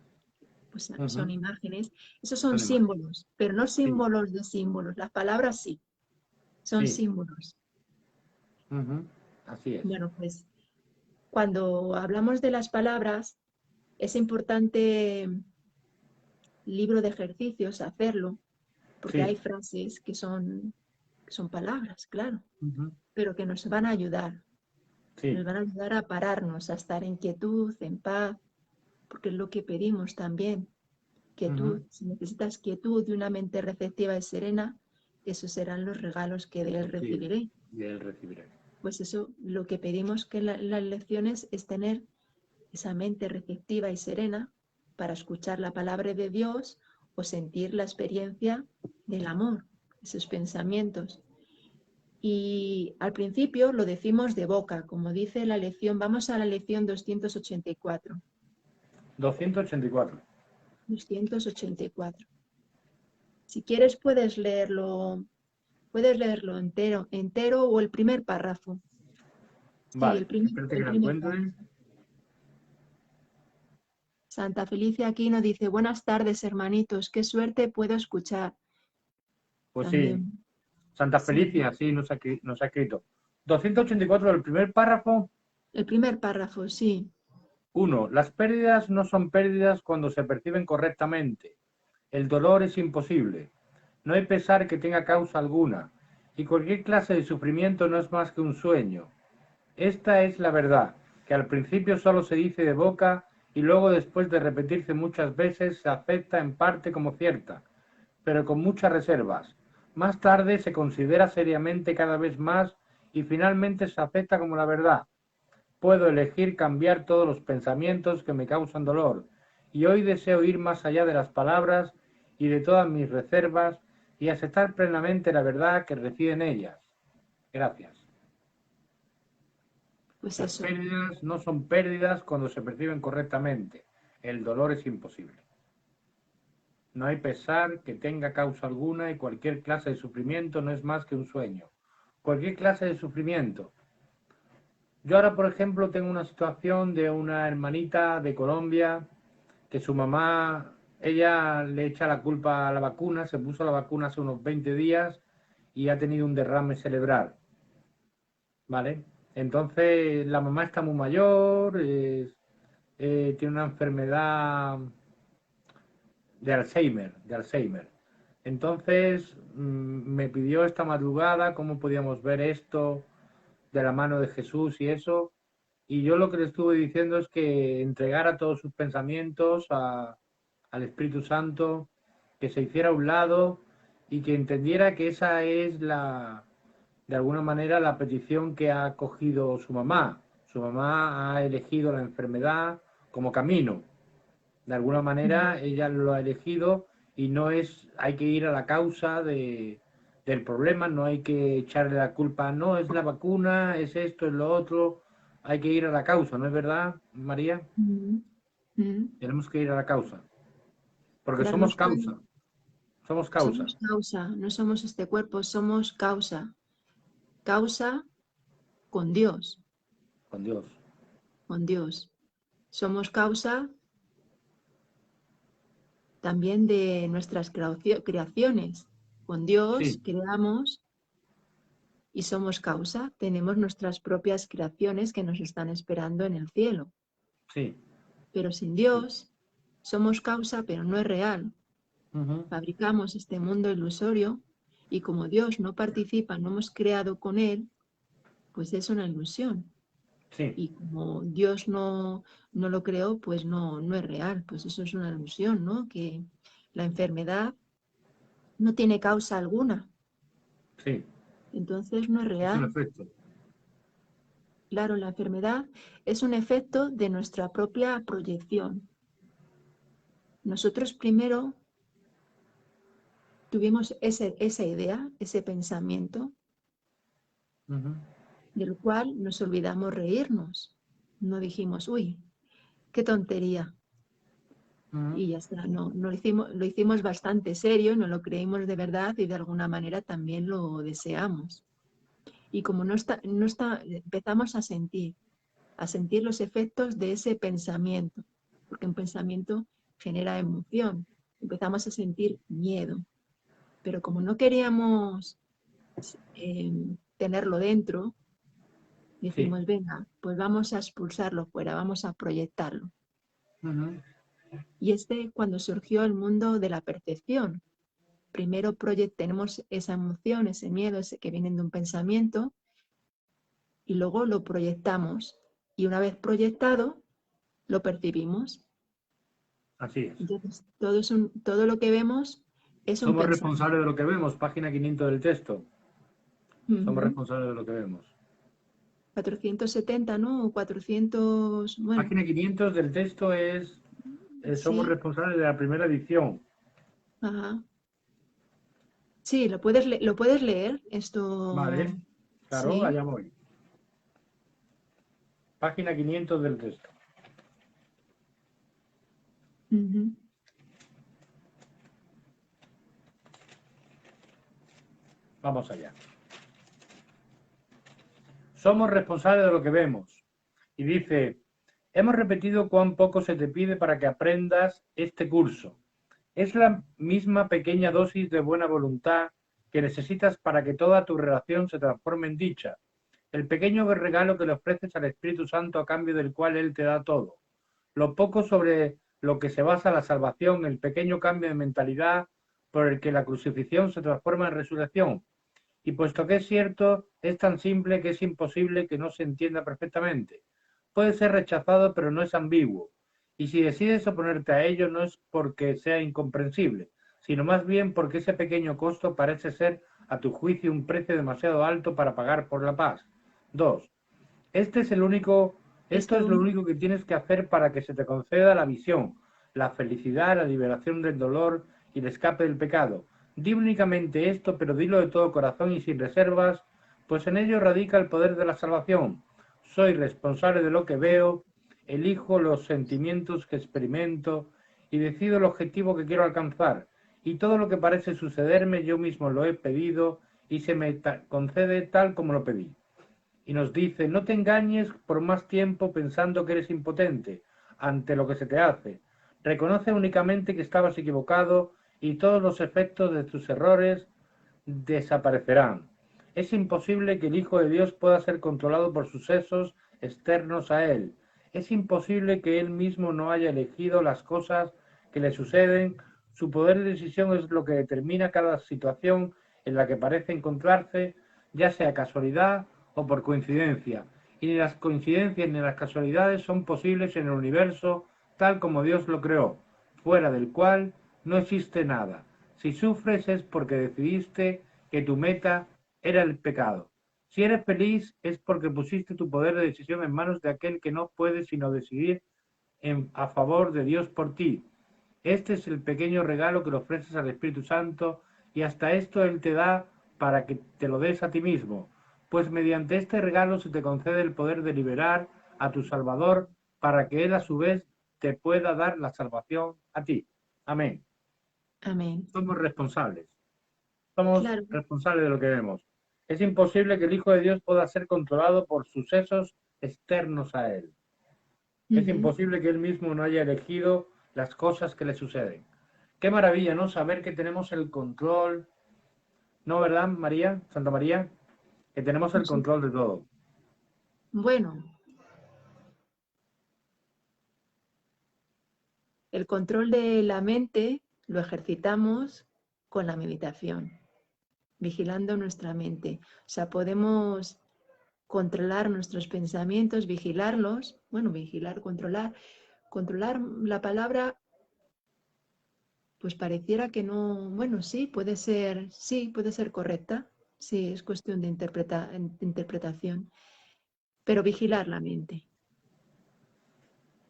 Pues son Ujú. imágenes. Esos son Son imágenes. símbolos, pero no Sí. símbolos de símbolos. Las palabras sí, son Sí. símbolos. Ujú. Así es. Bueno, pues cuando hablamos de las palabras, es importante libro de ejercicios hacerlo, porque hay Sí. frases que son palabras, claro, Ujú. pero que nos van a ayudar. Nos Sí. van a ayudar a pararnos, a estar en quietud, en paz, porque es lo que pedimos también. Ujú. Quietud, si necesitas quietud y una mente receptiva y serena, esos serán los regalos que de Él Sí. recibiré. Y él recibirá. Pues eso, lo que pedimos que en las lecciones es tener esa mente receptiva y serena para escuchar la palabra de Dios o sentir la experiencia del amor, esos pensamientos. Y al principio lo decimos de boca, como dice la lección, vamos a la lección 284. 284. 284. Si quieres puedes leerlo entero, entero o el primer párrafo. Sí, Vale. Espérate que el la primer encuentre. párrafo. Santa Felicia Aquino dice, buenas tardes, hermanitos, qué suerte puedo escuchar. Pues sí. También, Santa sí, Felicia, sí, nos ha escrito. 284 del primer párrafo. el primer párrafo, sí. 1. Las pérdidas no son pérdidas cuando se perciben correctamente. El dolor es imposible. No hay pesar que tenga causa alguna, y cualquier clase de sufrimiento no es más que un sueño. Esta es la verdad, que al principio solo se dice de boca y luego después de repetirse muchas veces se acepta en parte como cierta, pero con muchas reservas. Más tarde se considera seriamente cada vez más y finalmente se acepta como la verdad. Puedo elegir cambiar todos los pensamientos que me causan dolor, y hoy deseo ir más allá de las palabras y de todas mis reservas y aceptar plenamente la verdad que reside en ellas. Gracias. Pues Las eso, pérdidas no son pérdidas cuando se perciben correctamente. El dolor es imposible. No hay pesar que tenga causa alguna y cualquier clase de sufrimiento no es más que un sueño. Cualquier clase de sufrimiento. Yo ahora, por ejemplo, tengo una situación de una hermanita de Colombia que su mamá, ella le echa la culpa a la vacuna, se puso la vacuna hace unos 20 días y ha tenido un derrame cerebral, ¿vale? Entonces, la mamá está muy mayor, tiene una enfermedad de Alzheimer. Entonces, me pidió esta madrugada cómo podíamos ver esto de la mano de Jesús y eso. Y yo lo que le estuve diciendo es que entregara todos sus pensamientos al Espíritu Santo, que se hiciera a un lado y que entendiera que esa es de alguna manera, la petición que ha cogido su mamá. Su mamá ha elegido la enfermedad como camino. De alguna manera, ella lo ha elegido y no es, hay que ir a la causa del problema, no hay que echarle la culpa, no, es la vacuna, es esto, es lo otro, hay que ir a la causa, ¿no es verdad, María? Mm, mm. Tenemos que ir a la causa, porque somos Darnos causa, cuenta, somos causa, somos causa, no somos este cuerpo, somos causa. Causa con Dios, con Dios. con Dios. Somos causa también de nuestras creaciones. Con Dios Sí, creamos y somos causa. Tenemos nuestras propias creaciones que nos están esperando en el cielo. sí, Pero sin sí. Dios somos causa, pero no es real. Ujú, Fabricamos este mundo ilusorio y como Dios no participa, no hemos creado con Él, pues es una ilusión. sí, Y como Dios no lo creó, pues no es real, pues eso es una ilusión, ¿no? Que la enfermedad no tiene causa alguna, sí, entonces no es es un real. efecto. Claro, la enfermedad es un efecto de nuestra propia proyección. Nosotros primero tuvimos esa idea, ese pensamiento, Ujú, del cual nos olvidamos reírnos. No dijimos, uy, qué tontería. ujú, Y ya está, no lo hicimos bastante serio, no lo creímos de verdad y de alguna manera también lo deseamos. Y como empezamos a sentir los efectos de ese pensamiento, porque un pensamiento genera emoción. Empezamos a sentir miedo, pero como no queríamos eh, tenerlo dentro, sí, dijimos, venga, pues vamos a expulsarlo fuera, vamos a proyectarlo. ujú, Y cuando surgió el mundo de la percepción. Primero tenemos esa emoción, ese miedo, ese que vienen de un pensamiento, y luego lo proyectamos. Y una vez proyectado, lo percibimos. así es. Entonces, todo lo que vemos es un Somos pensamiento. responsables de lo que vemos, página 500 del texto. Somos Ujú. responsables de lo que vemos. 470, ¿no? O 400, bueno, Página 500 del texto es, somos sí, responsables de la primera edición. ajá. Sí, lo puedes leer, esto, Vale, claro, sí. allá voy. Página 500 del texto. Ujú. Vamos allá. Somos responsables de lo que vemos. Y dice, hemos repetido cuán poco se te pide para que aprendas este curso. Es la misma pequeña dosis de buena voluntad que necesitas para que toda tu relación se transforme en dicha. El pequeño regalo que le ofreces al Espíritu Santo a cambio del cual Él te da todo. Lo poco sobre lo que se basa la salvación, el pequeño cambio de mentalidad por el que la crucifixión se transforma en resurrección. Y puesto que es cierto, es tan simple que es imposible que no se entienda perfectamente. Puede ser rechazado, pero no es ambiguo. Y si decides oponerte a ello, no es porque sea incomprensible, sino más bien porque ese pequeño costo parece ser, a tu juicio, un precio demasiado alto para pagar por la paz. 2. Esto es Esto, lo único que tienes que hacer para que se te conceda la visión, la felicidad, la liberación del dolor y el escape del pecado. Di únicamente esto, pero dilo de todo corazón y sin reservas, pues en ello radica el poder de la salvación. Soy responsable de lo que veo, elijo los sentimientos que experimento y decido el objetivo que quiero alcanzar. Y todo lo que parece sucederme yo mismo lo he pedido y se me concede tal como lo pedí. y nos dice, no te engañes por más tiempo pensando que eres impotente ante lo que se te hace. Reconoce únicamente que estabas equivocado y todos los efectos de tus errores desaparecerán. Es imposible que el Hijo de Dios pueda ser controlado por sucesos externos a él. Es imposible que él mismo no haya elegido las cosas que le suceden. Su poder de decisión es lo que determina cada situación en la que parece encontrarse, ya sea casualidad o por coincidencia. Y ni las coincidencias ni las casualidades son posibles en el universo tal como Dios lo creó, fuera del cual no existe nada. Si sufres es porque decidiste que tu meta era el pecado. Si eres feliz es porque pusiste tu poder de decisión en manos de aquel que no puede sino decidir a favor de Dios por ti. Este es el pequeño regalo que le ofreces al Espíritu Santo y hasta esto Él te da para que te lo des a ti mismo, pues mediante este regalo se te concede el poder de liberar a tu Salvador para que Él a su vez te pueda dar la salvación a ti. Amén. Amén. Somos responsables. Somos Claro. responsables de lo que vemos. Es imposible que el Hijo de Dios pueda ser controlado por sucesos externos a Él. Es imposible que Él mismo no haya elegido las cosas que le suceden. Qué maravilla, ¿no? Saber que tenemos el control, ¿no, verdad, María? Santa María, que tenemos el control de todo. Bueno, el control de la mente lo ejercitamos con la meditación, vigilando nuestra mente. O sea, podemos controlar nuestros pensamientos, vigilarlos. Bueno, vigilar, controlar. Controlar la palabra, pues pareciera que no. Bueno, sí, puede ser correcta. Sí, es cuestión de interpretación. Pero vigilar la mente.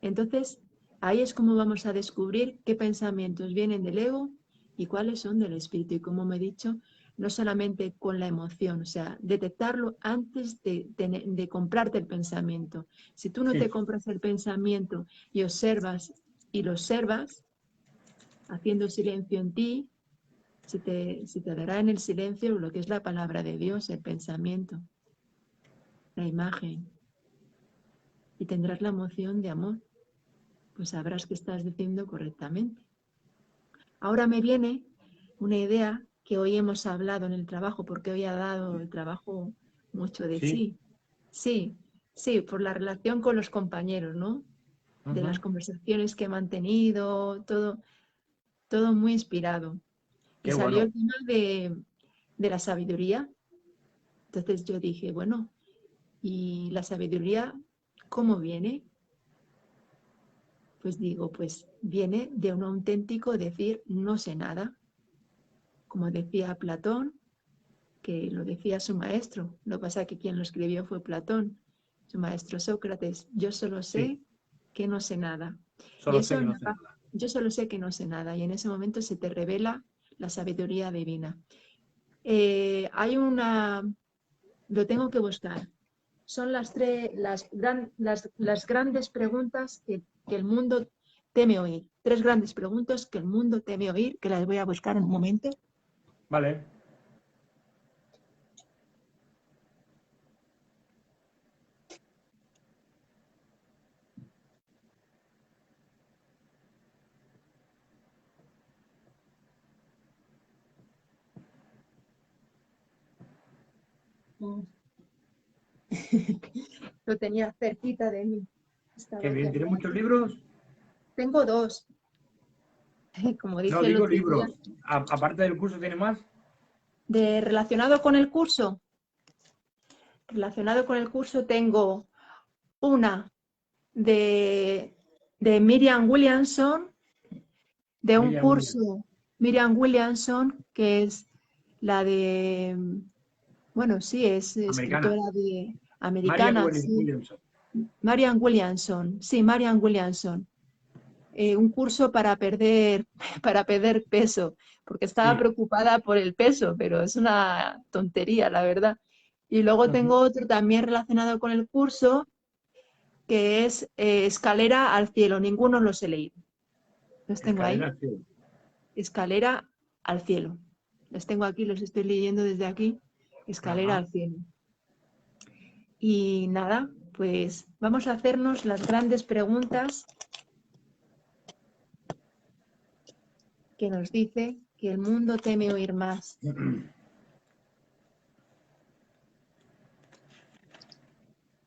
Entonces, ahí es como vamos a descubrir qué pensamientos vienen del ego y cuáles son del espíritu. Y como me he dicho, no solamente con la emoción, o sea, detectarlo antes de comprarte el pensamiento. Si tú no te Sí, compras el pensamiento y lo observas, haciendo silencio en ti, se te dará en el silencio lo que es la palabra de Dios, el pensamiento, la imagen, y tendrás la emoción de amor, pues sabrás que estás diciendo correctamente. Ahora me viene una idea que hoy hemos hablado en el trabajo, porque hoy ha dado el trabajo mucho de sí. sí. Sí, sí, por la relación con los compañeros, ¿no? De las conversaciones que he mantenido, todo muy inspirado. Y Qué salió el bueno. tema de la sabiduría. Entonces yo dije, bueno, ¿y la sabiduría cómo viene? Pues digo, pues viene de un auténtico decir, no sé nada. Como decía Platón, que lo decía su maestro. Lo que pasa es que quien lo escribió fue Platón, su maestro Sócrates. Yo solo Sí, sé que no sé nada. Y solo sé eso, que no sé nada. yo solo sé que no sé nada. Y en ese momento se te revela la sabiduría divina. Hay una, lo tengo que buscar. Son las grandes preguntas que el mundo teme oír. 3 grandes preguntas que el mundo teme oír, que las voy a buscar en un momento. Vale. Lo tenía cerquita de mí. Qué Estaba aquí bien. al ¿Tienes lado. muchos libros? Tengo 2. Como No, dije el digo otro día. libros. Aparte del curso, ¿tiene más? Relacionado con el curso. Relacionado con el curso tengo una de Miriam Williamson, de un Miriam Williams. curso Miriam Williamson, que es la de, bueno, sí, es Americana. escritora Marian americana, sí. Williamson. Marian Williamson, sí, Marian Williamson. Un curso para perder peso, porque estaba Sí. preocupada por el peso, pero es una tontería, la verdad. Y luego tengo otro también relacionado con el curso, que es Escalera al cielo. Ninguno los he leído. Los tengo ahí. Escalera al cielo. Escalera al cielo. Los tengo aquí, los estoy leyendo desde aquí. Escalera Ajá. al cielo. Y nada, pues vamos a hacernos las grandes preguntas que nos dice que el mundo teme oír más.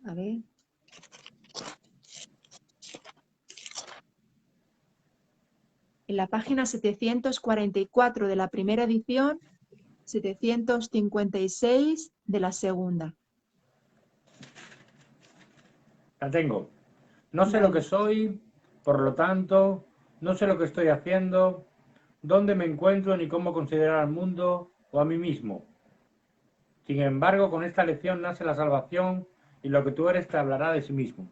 A ver. En la página 744 de la primera edición, 756 de la segunda. La tengo. No sé lo Vale. que soy, por lo tanto, no sé lo que estoy haciendo, dónde me encuentro ni cómo considerar al mundo o a mí mismo. Sin embargo, con esta lección nace la salvación y lo que tú eres te hablará de sí mismo.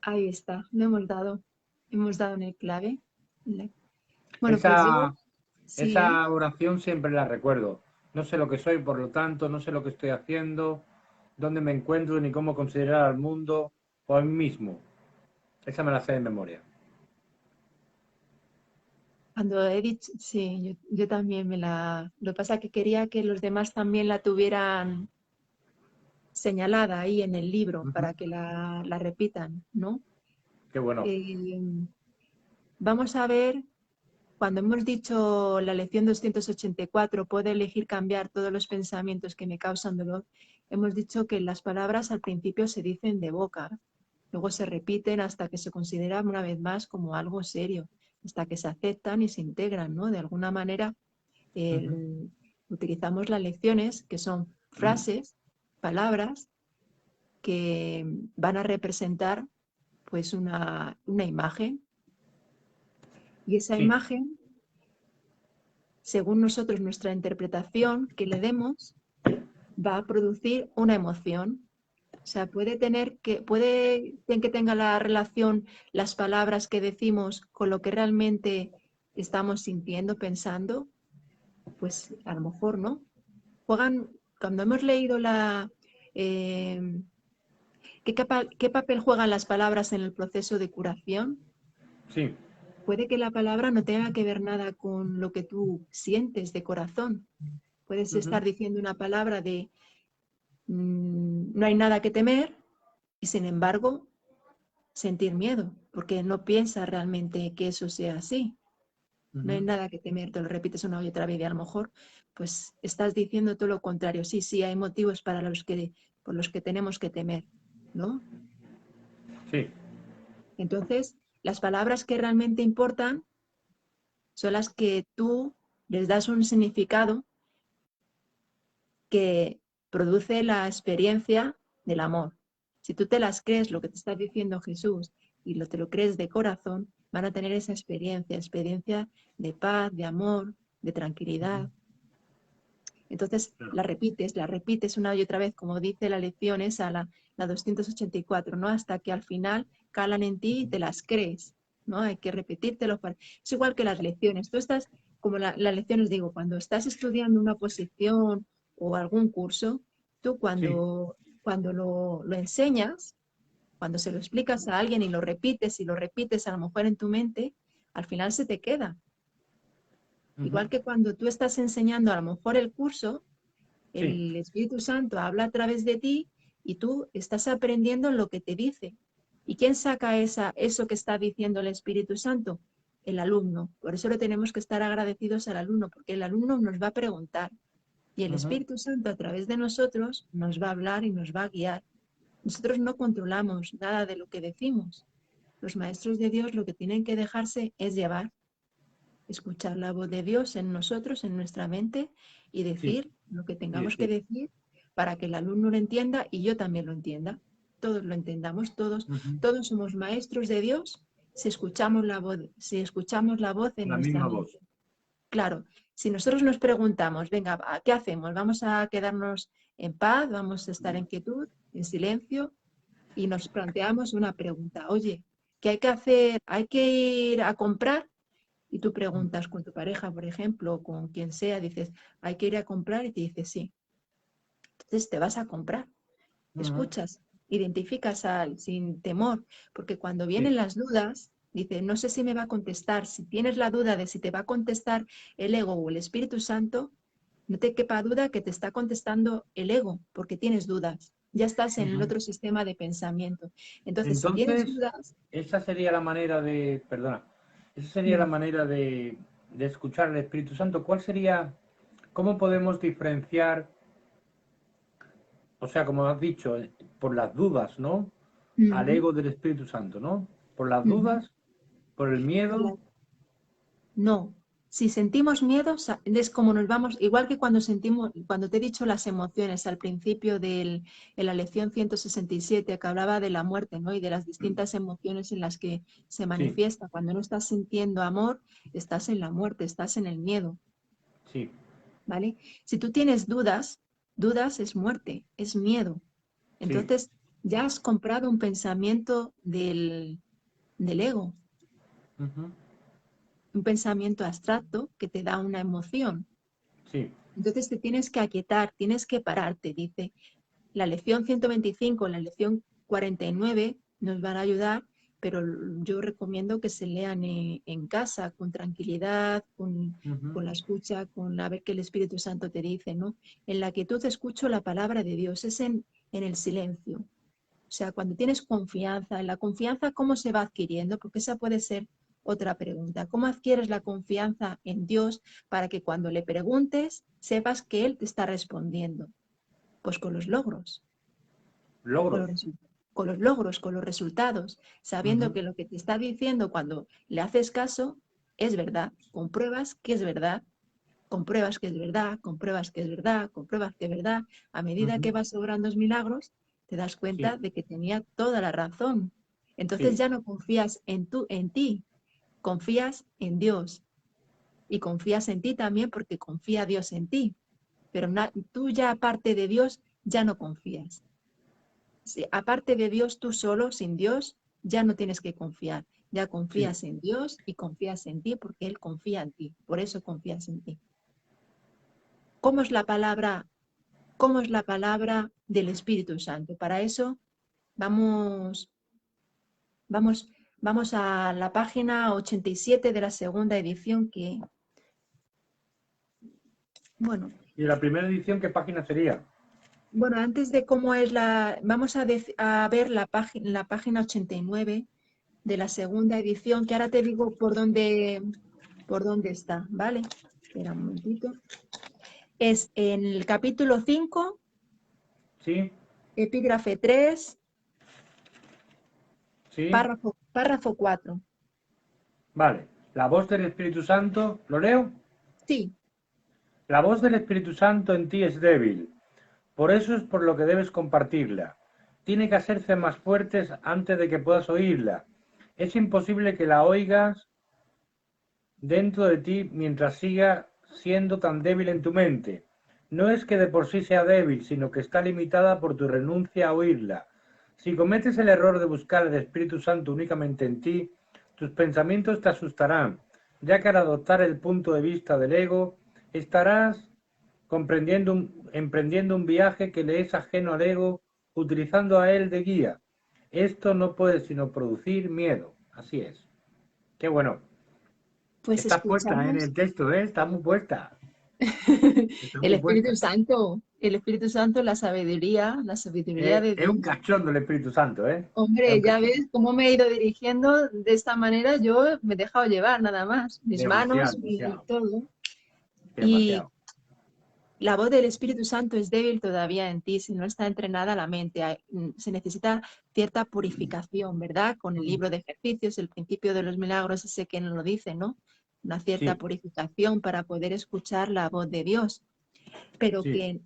Ahí está, lo hemos dado. Hemos dado en el clave. Bueno, pues yo, Esa, sí, esa oración siempre la recuerdo. No sé lo que soy, por lo tanto, no sé lo que estoy haciendo, dónde me encuentro ni cómo considerar al mundo o a mí mismo. Esa me la sé de memoria. cuando he dicho, sí, yo también me la... Lo que pasa es que quería que los demás también la tuvieran señalada ahí en el libro Ujú. para que la repitan, ¿no? Qué bueno. Eh, Vamos a ver, cuando hemos dicho la lección 284, puedo elegir cambiar todos los pensamientos que me causan dolor, hemos dicho que las palabras al principio se dicen de boca, luego se repiten hasta que se consideran una vez más como algo serio, hasta que se aceptan y se integran, ¿no? De alguna manera Ujú. utilizamos las lecciones, que son frases, palabras, que van a representar pues una imagen, y esa Sí. imagen, según nosotros, nuestra interpretación que le demos, va a producir una emoción. O sea, puede que tenga la relación las palabras que decimos con lo que realmente estamos sintiendo, pensando, pues a lo mejor no. Juegan, cuando hemos leído eh, ¿qué papel juegan las palabras en el proceso de curación? Sí. Puede que la palabra no tenga que ver nada con lo que tú sientes de corazón. Puedes Ujú. estar diciendo una palabra de no hay nada que temer y sin embargo sentir miedo, porque no piensas realmente que eso sea así. No hay Ujú. nada que temer, te lo repites una y otra vez y a lo mejor pues estás diciendo todo lo contrario. Sí, sí, hay motivos por los que tenemos que temer, ¿no? Sí. Entonces, las palabras que realmente importan son las que tú les das un significado que produce la experiencia del amor. Si tú te las crees, lo que te está diciendo Jesús, y te lo crees de corazón, van a tener esa experiencia de paz, de amor, de tranquilidad. Entonces Claro. la repites una y otra vez, como dice la lección esa, la 284, ¿no? Hasta que al final calan en ti y te las crees, ¿no? Hay que repetírtelo. Es igual que las lecciones. Tú estás, como las lecciones digo, cuando estás estudiando una posición o algún curso, tú Sí. cuando lo enseñas, cuando se lo explicas a alguien y lo repites a lo mejor en tu mente, al final se te queda. Ujú. Igual que cuando tú estás enseñando a lo mejor el curso, Sí. el Espíritu Santo habla a través de ti y tú estás aprendiendo lo que te dice. ¿Y quién saca eso que está diciendo el Espíritu Santo? El alumno. Por eso le tenemos que estar agradecidos al alumno, porque el alumno nos va a preguntar y el Ujú. Espíritu Santo a través de nosotros nos va a hablar y nos va a guiar. Nosotros no controlamos nada de lo que decimos. Los maestros de Dios lo que tienen que dejarse es llevar, escuchar la voz de Dios en nosotros, en nuestra mente y Sí. decir lo que Sí, tengamos que sí. decir para que el alumno lo entienda y yo también lo entienda. Todos lo entendamos, Ujú. todos somos maestros de Dios si escuchamos la voz en La nuestra misma voz. mente. Claro, si nosotros nos preguntamos, venga, ¿qué hacemos? ¿Vamos a quedarnos en paz? ¿Vamos a estar en quietud, en silencio? Y nos planteamos una pregunta, oye, ¿qué hay que hacer? ¿Hay que ir a comprar? Y tú preguntas con tu pareja, por ejemplo, o con quien sea, dices, hay que ir a comprar y te dice sí. Entonces te vas a comprar, Ujú. escuchas, identificas sin temor, porque cuando Sí. vienen las dudas, dice, no sé si me va a contestar. Si tienes la duda de si te va a contestar el ego o el Espíritu Santo, No te quepa duda que te está contestando el ego, porque tienes dudas. Ya estás en el otro sistema de pensamiento. Entonces, si tienes Entonces, dudas... esa sería la manera de, perdona, esa sería la manera de escuchar al Espíritu Santo. ¿Cuál sería, cómo podemos diferenciar, o sea, como has dicho, por las dudas, ¿no? Al Ujú, ego del Espíritu Santo, ¿no? Por las ujú. dudas, por el miedo. No, si sentimos miedo, es como nos vamos, igual que cuando sentimos, cuando te he dicho las emociones al principio en la lección 167 que hablaba de la muerte, ¿no? Y de las distintas emociones en las que se Sí, manifiesta. Cuando no estás sintiendo amor, estás en la muerte, estás en el miedo, sí, ¿vale? Si tú tienes dudas, dudas es muerte, es miedo. sí. Entonces, ya has comprado un pensamiento del ego, Ujú, un pensamiento abstracto que te da una emoción. sí, Entonces te tienes que aquietar, tienes que pararte, dice. La lección 125, la lección 49 nos van a ayudar, pero yo recomiendo que se lean en casa, con tranquilidad, ujú, con la escucha, con a ver qué el Espíritu Santo te dice, ¿no? En la quietud escucho la palabra de Dios, es en el silencio. O sea, cuando tienes confianza, en la confianza, ¿cómo se va adquiriendo? Porque esa puede ser otra pregunta. ¿Cómo adquieres la confianza en Dios para que cuando le preguntes sepas que Él te está respondiendo? Pues con los logros, con logros. los, con los logros, con los resultados, sabiendo Ujú, que lo que te está diciendo cuando le haces caso es verdad. Compruebas que es verdad, compruebas que es verdad, compruebas que es verdad, compruebas que es verdad. A medida ujú, que vas logrando los milagros, te das cuenta sí, de que tenía toda la razón. Entonces sí, ya no confías en ti, confías en Dios y confías en ti también porque confía Dios en ti. Pero tú ya aparte de Dios ya no confías. Si, aparte de Dios, tú solo, sin Dios, ya no tienes que confiar. Ya sí. confías en Dios y confías en ti porque Él confía en ti. Por eso confías en ti. ¿Cómo es la palabra? ¿Cómo es la palabra del Espíritu Santo? Para eso vamos, vamos, vamos a la página 87 de la segunda edición que, bueno, ¿Y la primera edición qué página sería? bueno, antes de cómo es vamos a ver la página 89 de la segunda edición, que ahora te digo por dónde está, ¿vale? Espera un momentito. Es en el capítulo 5, Sí, epígrafe 3, sí. párrafo 4. Vale. La voz del Espíritu Santo, ¿lo leo? Sí, La voz del Espíritu Santo en ti es débil. Por eso es por lo que debes compartirla. Tiene que hacerse más fuertes antes de que puedas oírla. Es imposible que la oigas dentro de ti mientras siga siendo tan débil en tu mente. No es que de por sí sea débil, sino que está limitada por tu renuncia a oírla. Si cometes el error de buscar el Espíritu Santo únicamente en ti, tus pensamientos te asustarán, ya que al adoptar el punto de vista del ego, estarás emprendiendo un viaje que le es ajeno al ego, utilizando a él de guía. Esto no puede sino producir miedo. Así es. Qué bueno. pues Está puesta en escuchamos el texto, ¿eh? Está muy puesta. Está el muy Espíritu puesta. Santo, el Espíritu Santo, la sabiduría de Es un Dios. cachondo el Espíritu Santo, ¿eh? Es un Hombre, ya cachondo. ves cómo me he ido dirigiendo de esta manera, yo me he dejado llevar nada más, mis Demasiado, manos y demasiado, todo. Y demasiado. la voz del Espíritu Santo es débil todavía en ti si no está entrenada la mente. Se necesita cierta purificación, ¿verdad? Con el libro de ejercicios, el principio de los milagros, ese que nos lo dice, ¿no? Una cierta Sí, purificación para poder escuchar la voz de Dios. Pero sí. que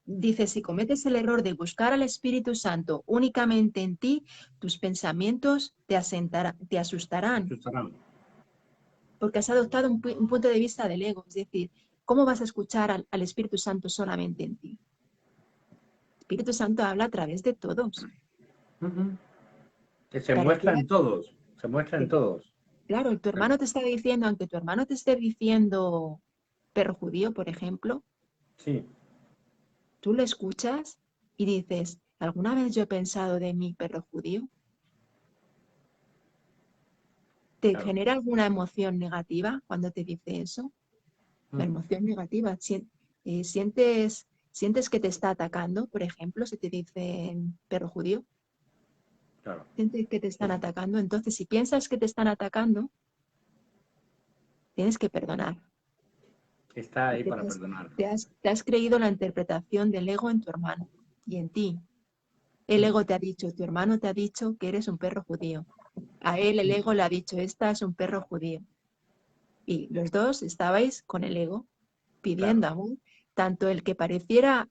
dice, si cometes el error de buscar al Espíritu Santo únicamente en ti, tus pensamientos te asustarán, Asustarán. porque has adoptado un punto de vista del ego. Es decir, ¿cómo vas a escuchar al Espíritu Santo solamente en ti? El Espíritu Santo habla a través de todos. Ujú. Que se muestra Pareciera en todos. Se muestra en que, todos. claro, tu hermano te está diciendo, aunque tu hermano te esté diciendo perro judío, por ejemplo, Sí, tú lo escuchas y dices, ¿alguna vez yo he pensado de mi perro judío? ¿Te claro. genera alguna emoción negativa cuando te dice eso? La Mm. emoción negativa. ¿Sientes que te está atacando? Por ejemplo, si te dicen perro judío. Claro. Sientes que te están atacando. Entonces, si piensas que te están atacando, tienes que perdonar. Está ahí Porque para perdonar. te has creído la interpretación del ego en tu hermano y en ti. El ego te ha dicho, tu hermano te ha dicho que eres un perro judío. A él el ego le ha dicho, esta es un perro judío. Y los dos estabais con el ego pidiendo amor. Tanto el que pareciera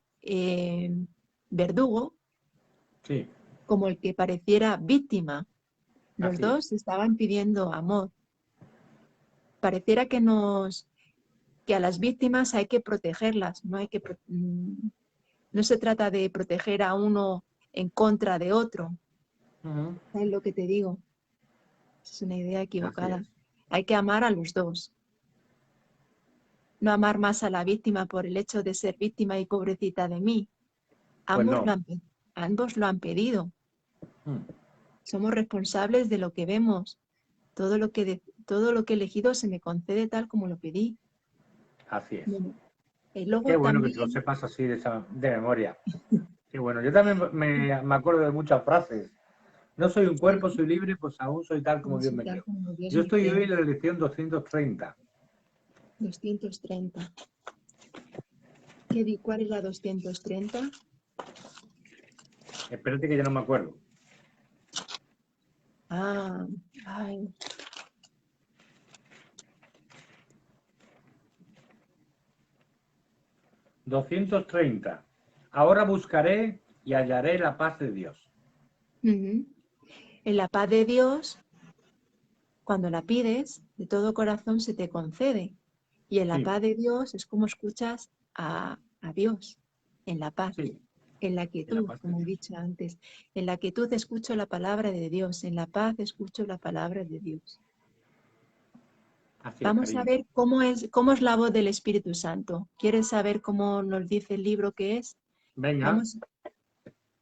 verdugo Sí. como el que pareciera víctima. Los dos estaban pidiendo amor. Pareciera que a las víctimas hay que protegerlas, no se trata de proteger a uno en contra de otro. ¿Sabes lo que te digo? Es una idea equivocada. Hay que amar a los dos. No amar más a la víctima por el hecho de ser víctima y pobrecita de mí. Pues Ambos lo han pedido. Somos responsables de lo que vemos. Todo lo que he elegido se me concede tal como lo pedí. Así es. Bueno, y luego Qué bueno también... que te lo sepas así de memoria. Qué bueno. Yo también me acuerdo de muchas frases. No soy un cuerpo, soy libre, pues aún soy tal como Dios me creó. Yo estoy hoy en la lección 230. 230. ¿Cuál es la 230? Espérate que ya no me acuerdo. Ay. 230. Ahora buscaré y hallaré la paz de Dios. En la paz de Dios, cuando la pides, de todo corazón se te concede. Y en la paz de Dios es como escuchas a Dios, en la paz. En la quietud, como he dicho antes. En la quietud escucho la palabra de Dios. En la paz escucho la palabra de Dios. Vamos a ver cómo es la voz del Espíritu Santo. ¿Quieres saber cómo nos dice el libro que es? Venga. Vamos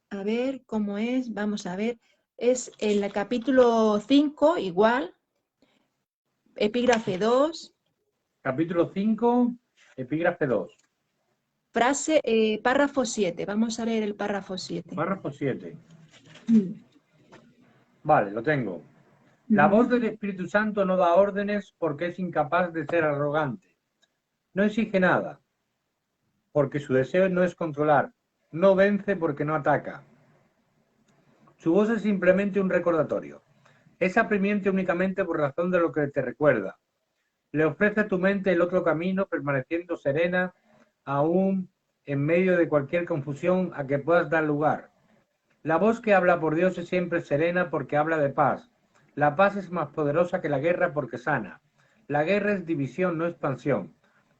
a ver cómo es. Vamos a ver. Es en el capítulo 5, igual. Epígrafe 2. Capítulo 5, epígrafe 2. Párrafo 7. Vamos a leer el párrafo 7. Párrafo 7. Vale, lo tengo. La voz del Espíritu Santo no da órdenes porque es incapaz de ser arrogante. No exige nada, porque su deseo no es controlar. No vence porque no ataca. Su voz es simplemente un recordatorio. Es apremiante únicamente por razón de lo que te recuerda. Le ofrece a tu mente el otro camino, permaneciendo serena, aún en medio de cualquier confusión a que puedas dar lugar. La voz que habla por Dios es siempre serena porque habla de paz. La paz es más poderosa que la guerra porque sana. La guerra es división, no expansión.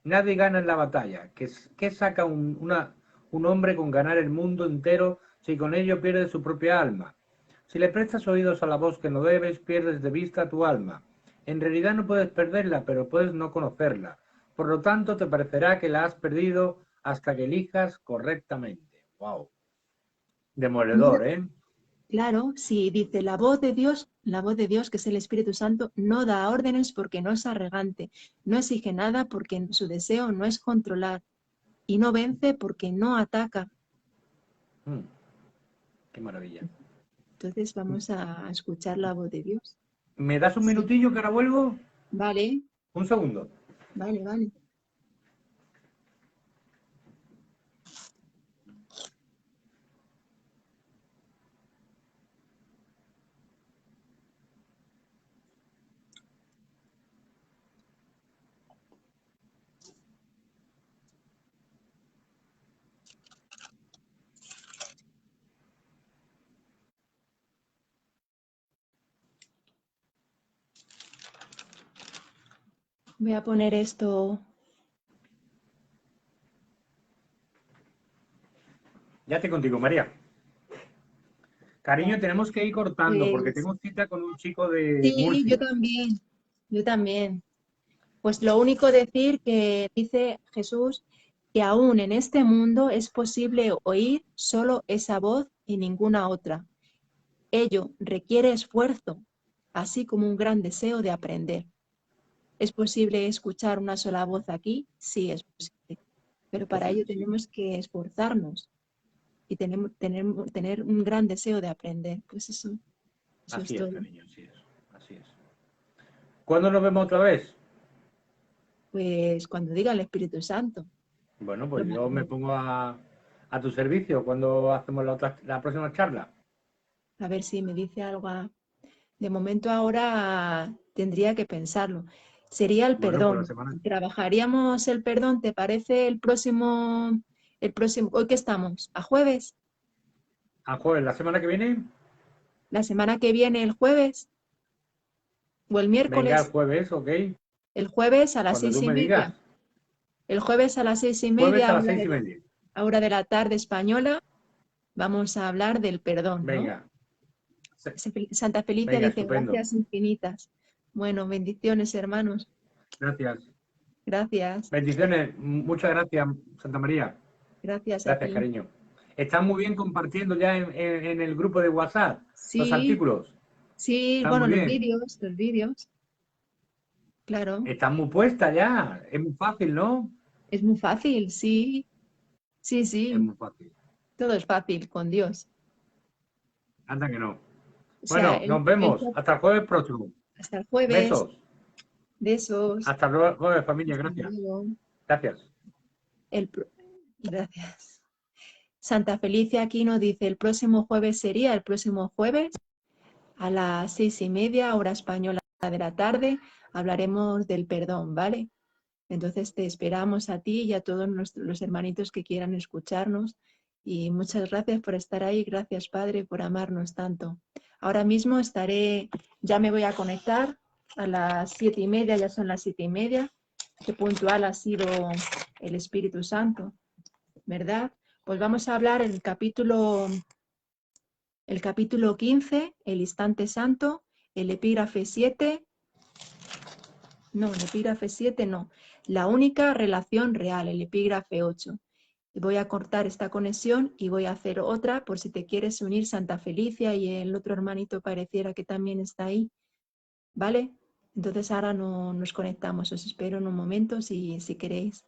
Nadie gana en la batalla. ¿Qué saca un hombre con ganar el mundo entero si con ello pierde su propia alma? Si le prestas oídos a la voz que no debes, pierdes de vista tu alma. En realidad no puedes perderla, pero puedes no conocerla. Por lo tanto, te parecerá que la has perdido hasta que elijas correctamente. ¡Wow! Demoledor, ¿eh? Claro, sí, dice la voz de Dios, que es el Espíritu Santo, no da órdenes porque no es arrogante, no exige nada porque su deseo no es controlar y no vence porque no ataca. Qué maravilla. Entonces vamos a escuchar la voz de Dios. ¿Me das un minutillo que ahora vuelvo? Vale. Un segundo. Vale. Voy a poner esto. Ya te contigo, María. Cariño, tenemos que ir cortando porque tengo cita con un chico de Murcia. Yo también. Pues lo único decir que dice Jesús que aún en este mundo es posible oír solo esa voz y ninguna otra. Ello requiere esfuerzo, así como un gran deseo de aprender. ¿Es posible escuchar una sola voz aquí? Sí, es posible. pero para ello tenemos que esforzarnos y tener un gran deseo de aprender. Pues eso Así es es, todo. cariño, así es. ¿Cuándo nos vemos otra vez? Pues cuando diga el Espíritu Santo. Bueno, pues yo me pongo a tu servicio cuando hacemos la próxima charla. A ver si me dice algo. De momento ahora tendría que pensarlo. Sería el Bueno, pues la perdón. semana. ¿Trabajaríamos el perdón? ¿Te parece el próximo, hoy que estamos? ¿A jueves? ¿A jueves, la semana que viene? ¿La semana que viene el jueves? ¿O el Venga, el miércoles? jueves, ok. El jueves a las Cuando tú 6:30. me digas. El jueves a las Jueves 6:30, a las 6:30. hora de la tarde española, vamos a hablar del perdón, ¿no? Venga. Santa Felicia Venga, dice estupendo. gracias infinitas. Bueno, bendiciones, hermanos. Gracias. Gracias. Bendiciones. Muchas gracias, Santa María. Gracias a Gracias, ti. cariño. Están muy bien compartiendo ya en el grupo de WhatsApp los Sí, artículos. sí, Están bueno, muy bien. los vídeos, claro. Están muy puestas ya. Es muy fácil, ¿no? Es muy fácil, sí, sí, Es sí. muy fácil. Todo es fácil con Dios. Anda que no. O sea, Bueno, nos vemos. Hasta el jueves próximo. hasta el jueves, Besos. besos. Hasta luego, jueves, familia. Hasta Gracias. luego. Gracias. El pro- Gracias. Santa Felicia aquí nos dice, el próximo jueves sería el próximo jueves a las 6:30, hora española de la tarde, hablaremos del perdón, ¿vale? Entonces te esperamos a ti y a todos los hermanitos que quieran escucharnos. Y muchas gracias por estar ahí. Gracias, Padre, por amarnos tanto. Ahora mismo ya me voy a conectar a las 7:30, ya son las 7:30. Qué puntual ha sido el Espíritu Santo, ¿verdad? Pues vamos a hablar el capítulo 15, el instante santo, el epígrafe 7. No, el epígrafe 7 no. La única relación real, el epígrafe 8. Voy a cortar esta conexión y voy a hacer otra por si te quieres unir, Santa Felicia, y el otro hermanito pareciera que también está ahí. ¿Vale? Entonces ahora no nos conectamos. Os espero en un momento si queréis.